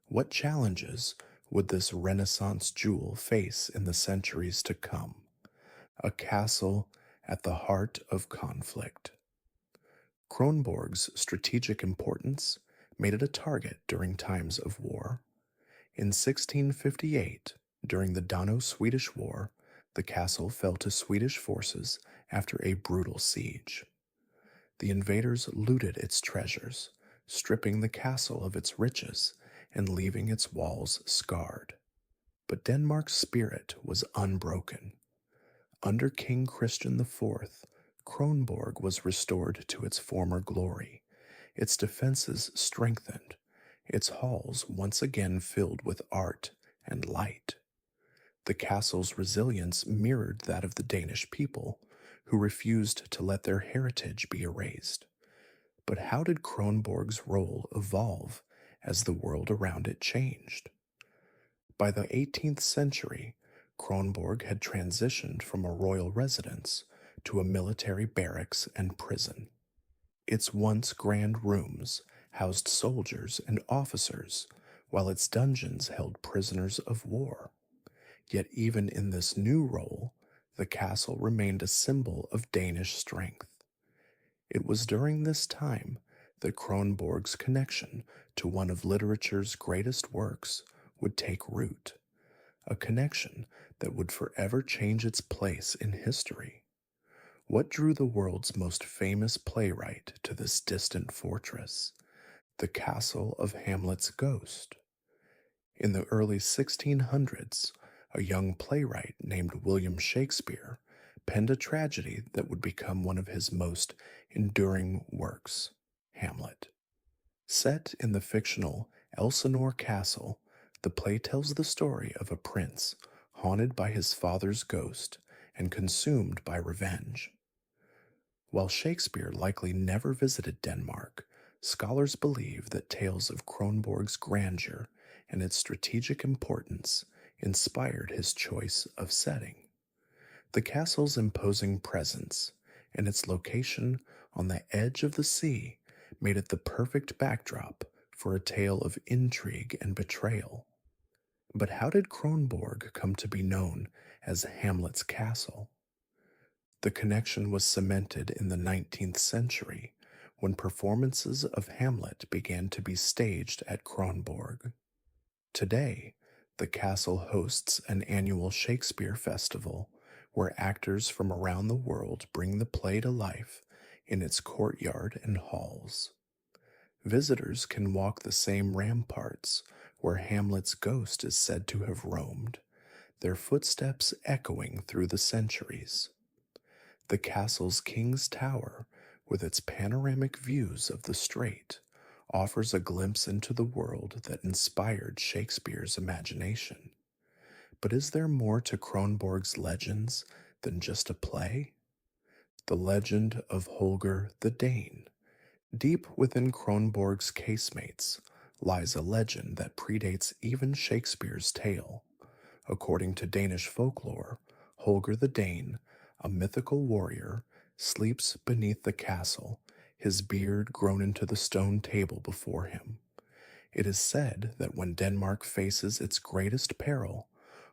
What challenges would this Renaissance jewel face in the centuries to come? A castle at the heart of conflict. Kronborg's strategic importance made it a target during times of war. In 1658, during the Dano-Swedish War, the castle fell to Swedish forces after a brutal siege. The invaders looted its treasures, stripping the castle of its riches and leaving its walls scarred. But Denmark's spirit was unbroken. Under King Christian IV, Kronborg was restored to its former glory, its defenses strengthened, its halls once again filled with art and light. The castle's resilience mirrored that of the Danish people, who refused to let their heritage be erased. But how did Kronborg's role evolve as the world around it changed? By the 18th century, Kronborg had transitioned from a royal residence to a military barracks and prison. Its once grand rooms housed soldiers and officers, while its dungeons held prisoners of war. Yet even in this new role, the castle remained a symbol of Danish strength. It was during this time that Kronborg's connection to one of literature's greatest works would take root, a connection that would forever change its place in history. What drew the world's most famous playwright to this distant fortress? The castle of Hamlet's ghost. In the early 1600s, a young playwright named William Shakespeare penned a tragedy that would become one of his most enduring works, Hamlet. Set in the fictional Elsinore Castle, the play tells the story of a prince haunted by his father's ghost and consumed by revenge. While Shakespeare likely never visited Denmark, scholars believe that tales of Kronborg's grandeur and its strategic importance inspired his choice of setting. The castle's imposing presence and its location on the edge of the sea made it the perfect backdrop for a tale of intrigue and betrayal. But how did Kronborg come to be known as Hamlet's Castle? The connection was cemented in the 19th century when performances of Hamlet began to be staged at Kronborg. Today, the castle hosts an annual Shakespeare festival where actors from around the world bring the play to life in its courtyard and halls. Visitors can walk the same ramparts where Hamlet's ghost is said to have roamed, their footsteps echoing through the centuries. The castle's King's Tower, with its panoramic views of the strait, offers a glimpse into the world that inspired Shakespeare's imagination. But is there more to Kronborg's legends than just a play? The legend of Holger the Dane. Deep within Kronborg's casemates lies a legend that predates even Shakespeare's tale. According to Danish folklore, Holger the Dane, a mythical warrior, sleeps beneath the castle, his beard grown into the stone table before him. It is said that when Denmark faces its greatest peril,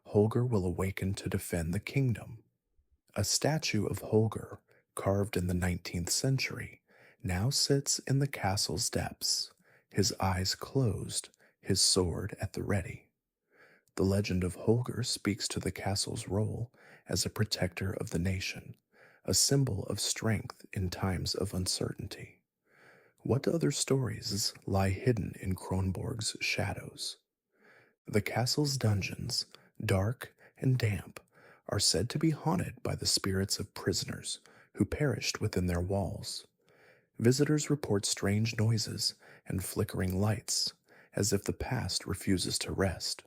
Holger will awaken to defend the kingdom. A statue of Holger, carved in the 19th century, now sits in the castle's depths, his eyes closed, his sword at the ready. The legend of Holger speaks to the castle's role as a protector of the nation, a symbol of strength in times of uncertainty. What other stories lie hidden in Kronborg's shadows? The castle's dungeons, dark and damp, are said to be haunted by the spirits of prisoners who perished within their walls. Visitors report strange noises and flickering lights, as if the past refuses to rest.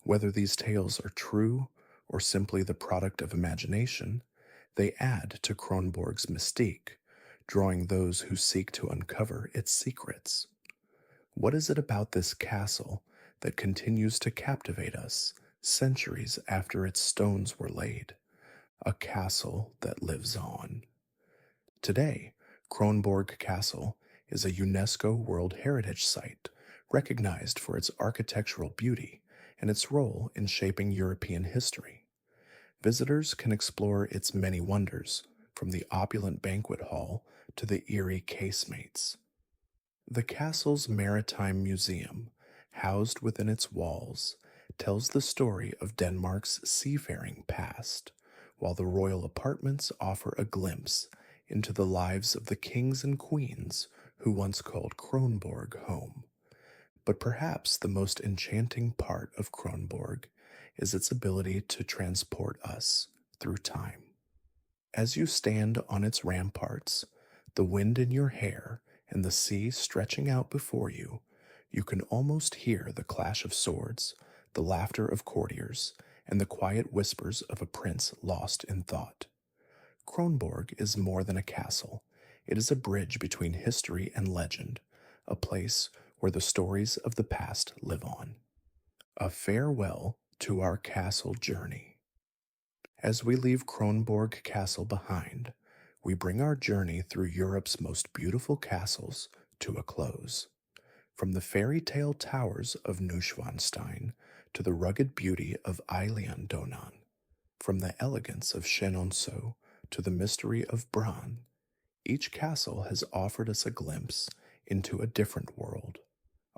Whether these tales are true or simply the product of imagination, they add to Kronborg's mystique, drawing those who seek to uncover its secrets. What is it about this castle that continues to captivate us centuries after its stones were laid? A castle that lives on. Today, Kronborg Castle is a UNESCO World Heritage Site, recognized for its architectural beauty and its role in shaping European history. Visitors can explore its many wonders, from the opulent banquet hall to the eerie casemates. The castle's maritime museum, housed within its walls, tells the story of Denmark's seafaring past, while the royal apartments offer a glimpse into the lives of the kings and queens who once called Kronborg home. But perhaps the most enchanting part of Kronborg is its ability to transport us through time. As you stand on its ramparts, the wind in your hair and the sea stretching out before you, you can almost hear the clash of swords, the laughter of courtiers, and the quiet whispers of a prince lost in thought. Kronborg is more than a castle. It is a bridge between history and legend, a place where the stories of the past live on. A farewell to our castle journey. As we leave Kronborg Castle behind, we bring our journey through Europe's most beautiful castles to a close. From the fairy tale towers of Neuschwanstein to the rugged beauty of Eilean Donan, from the elegance of Chenonceau to the mystery of Bran, each castle has offered us a glimpse into a different world,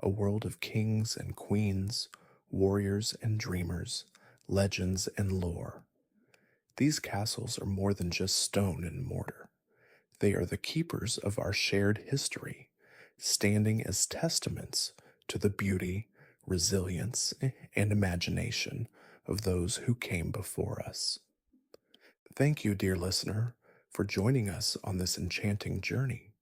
a world of kings and queens, warriors and dreamers, legends and lore. These castles are more than just stone and mortar. They are the keepers of our shared history, standing as testaments to the beauty, resilience, and imagination of those who came before us. Thank you, dear listener, for joining us on this enchanting journey.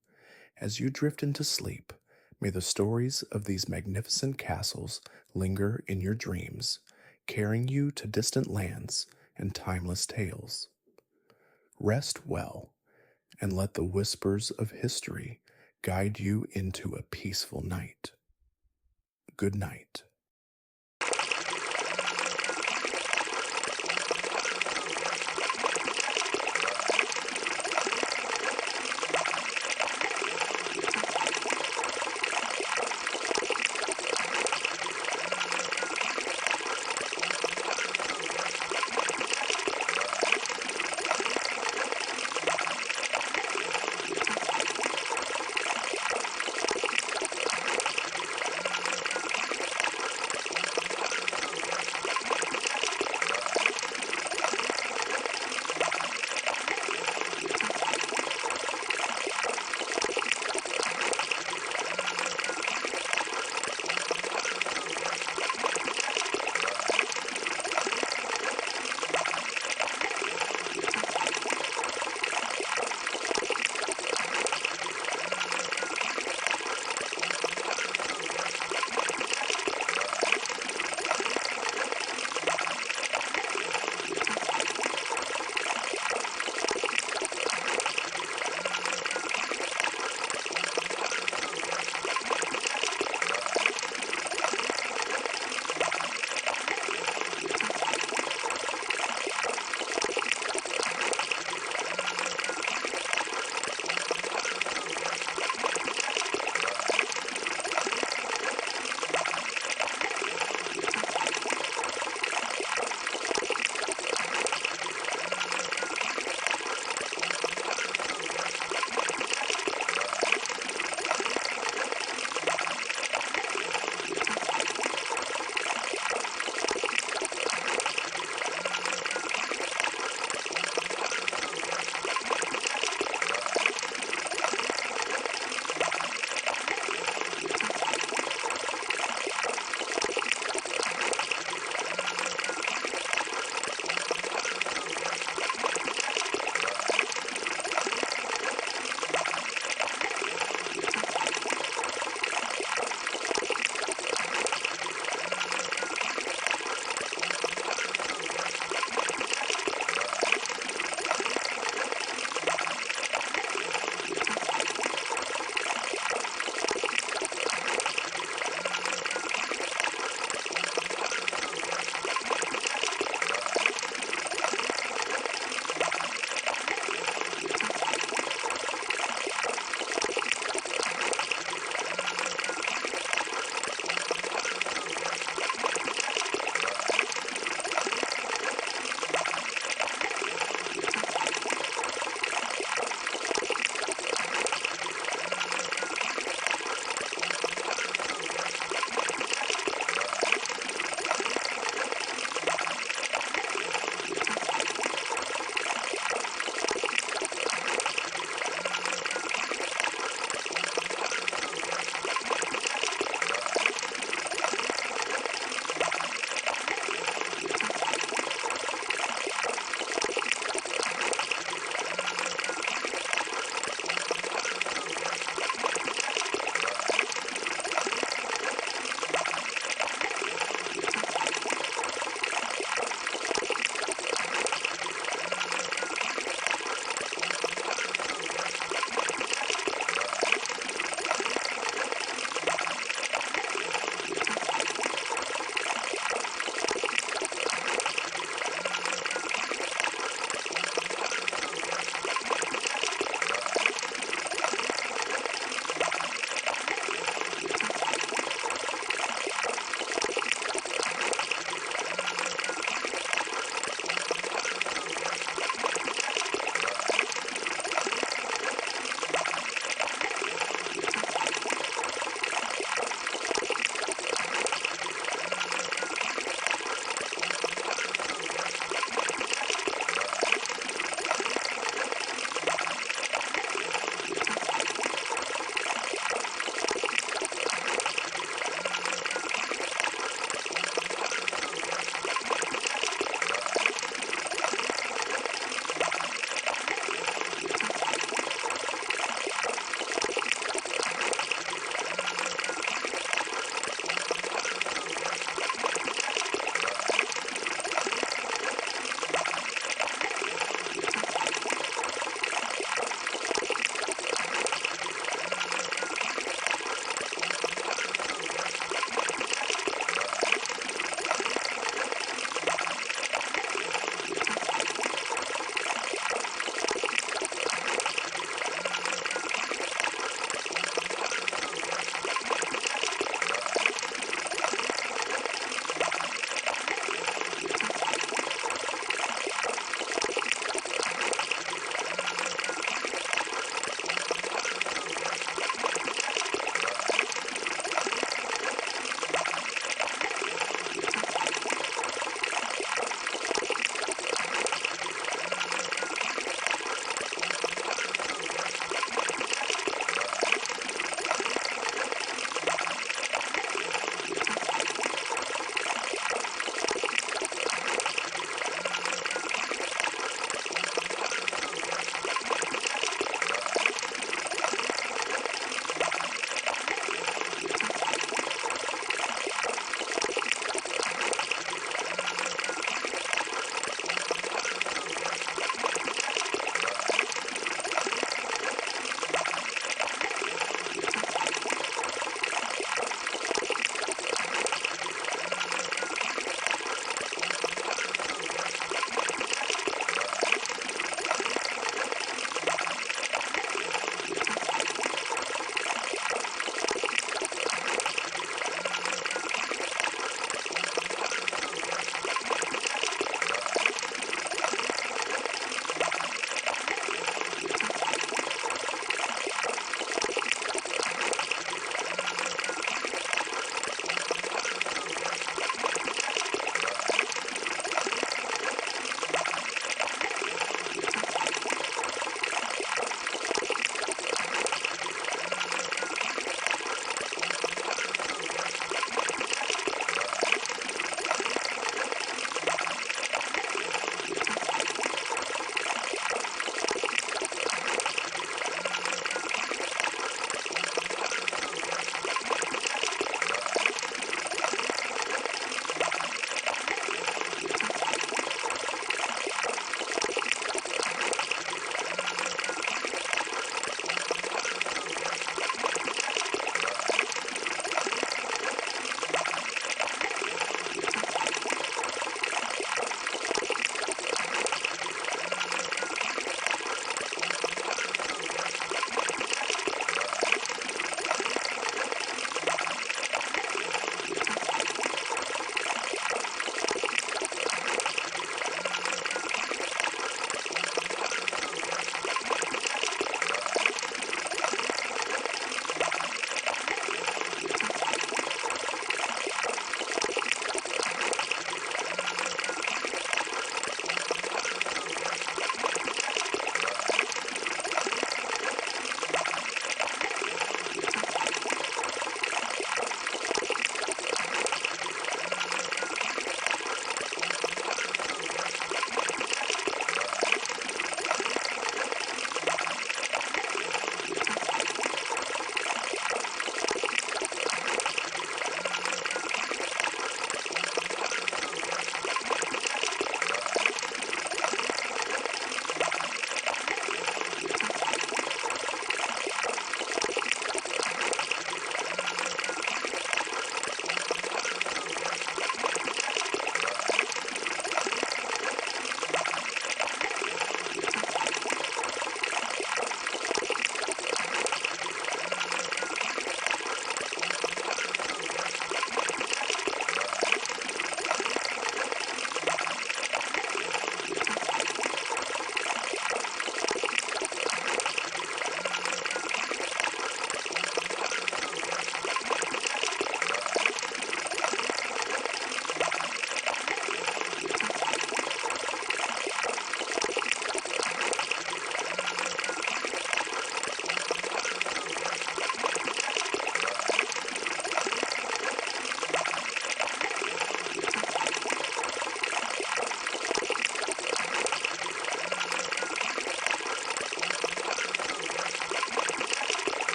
As you drift into sleep, may the stories of these magnificent castles linger in your dreams, carrying you to distant lands and timeless tales. Rest well, and let the whispers of history guide you into a peaceful night. Good night.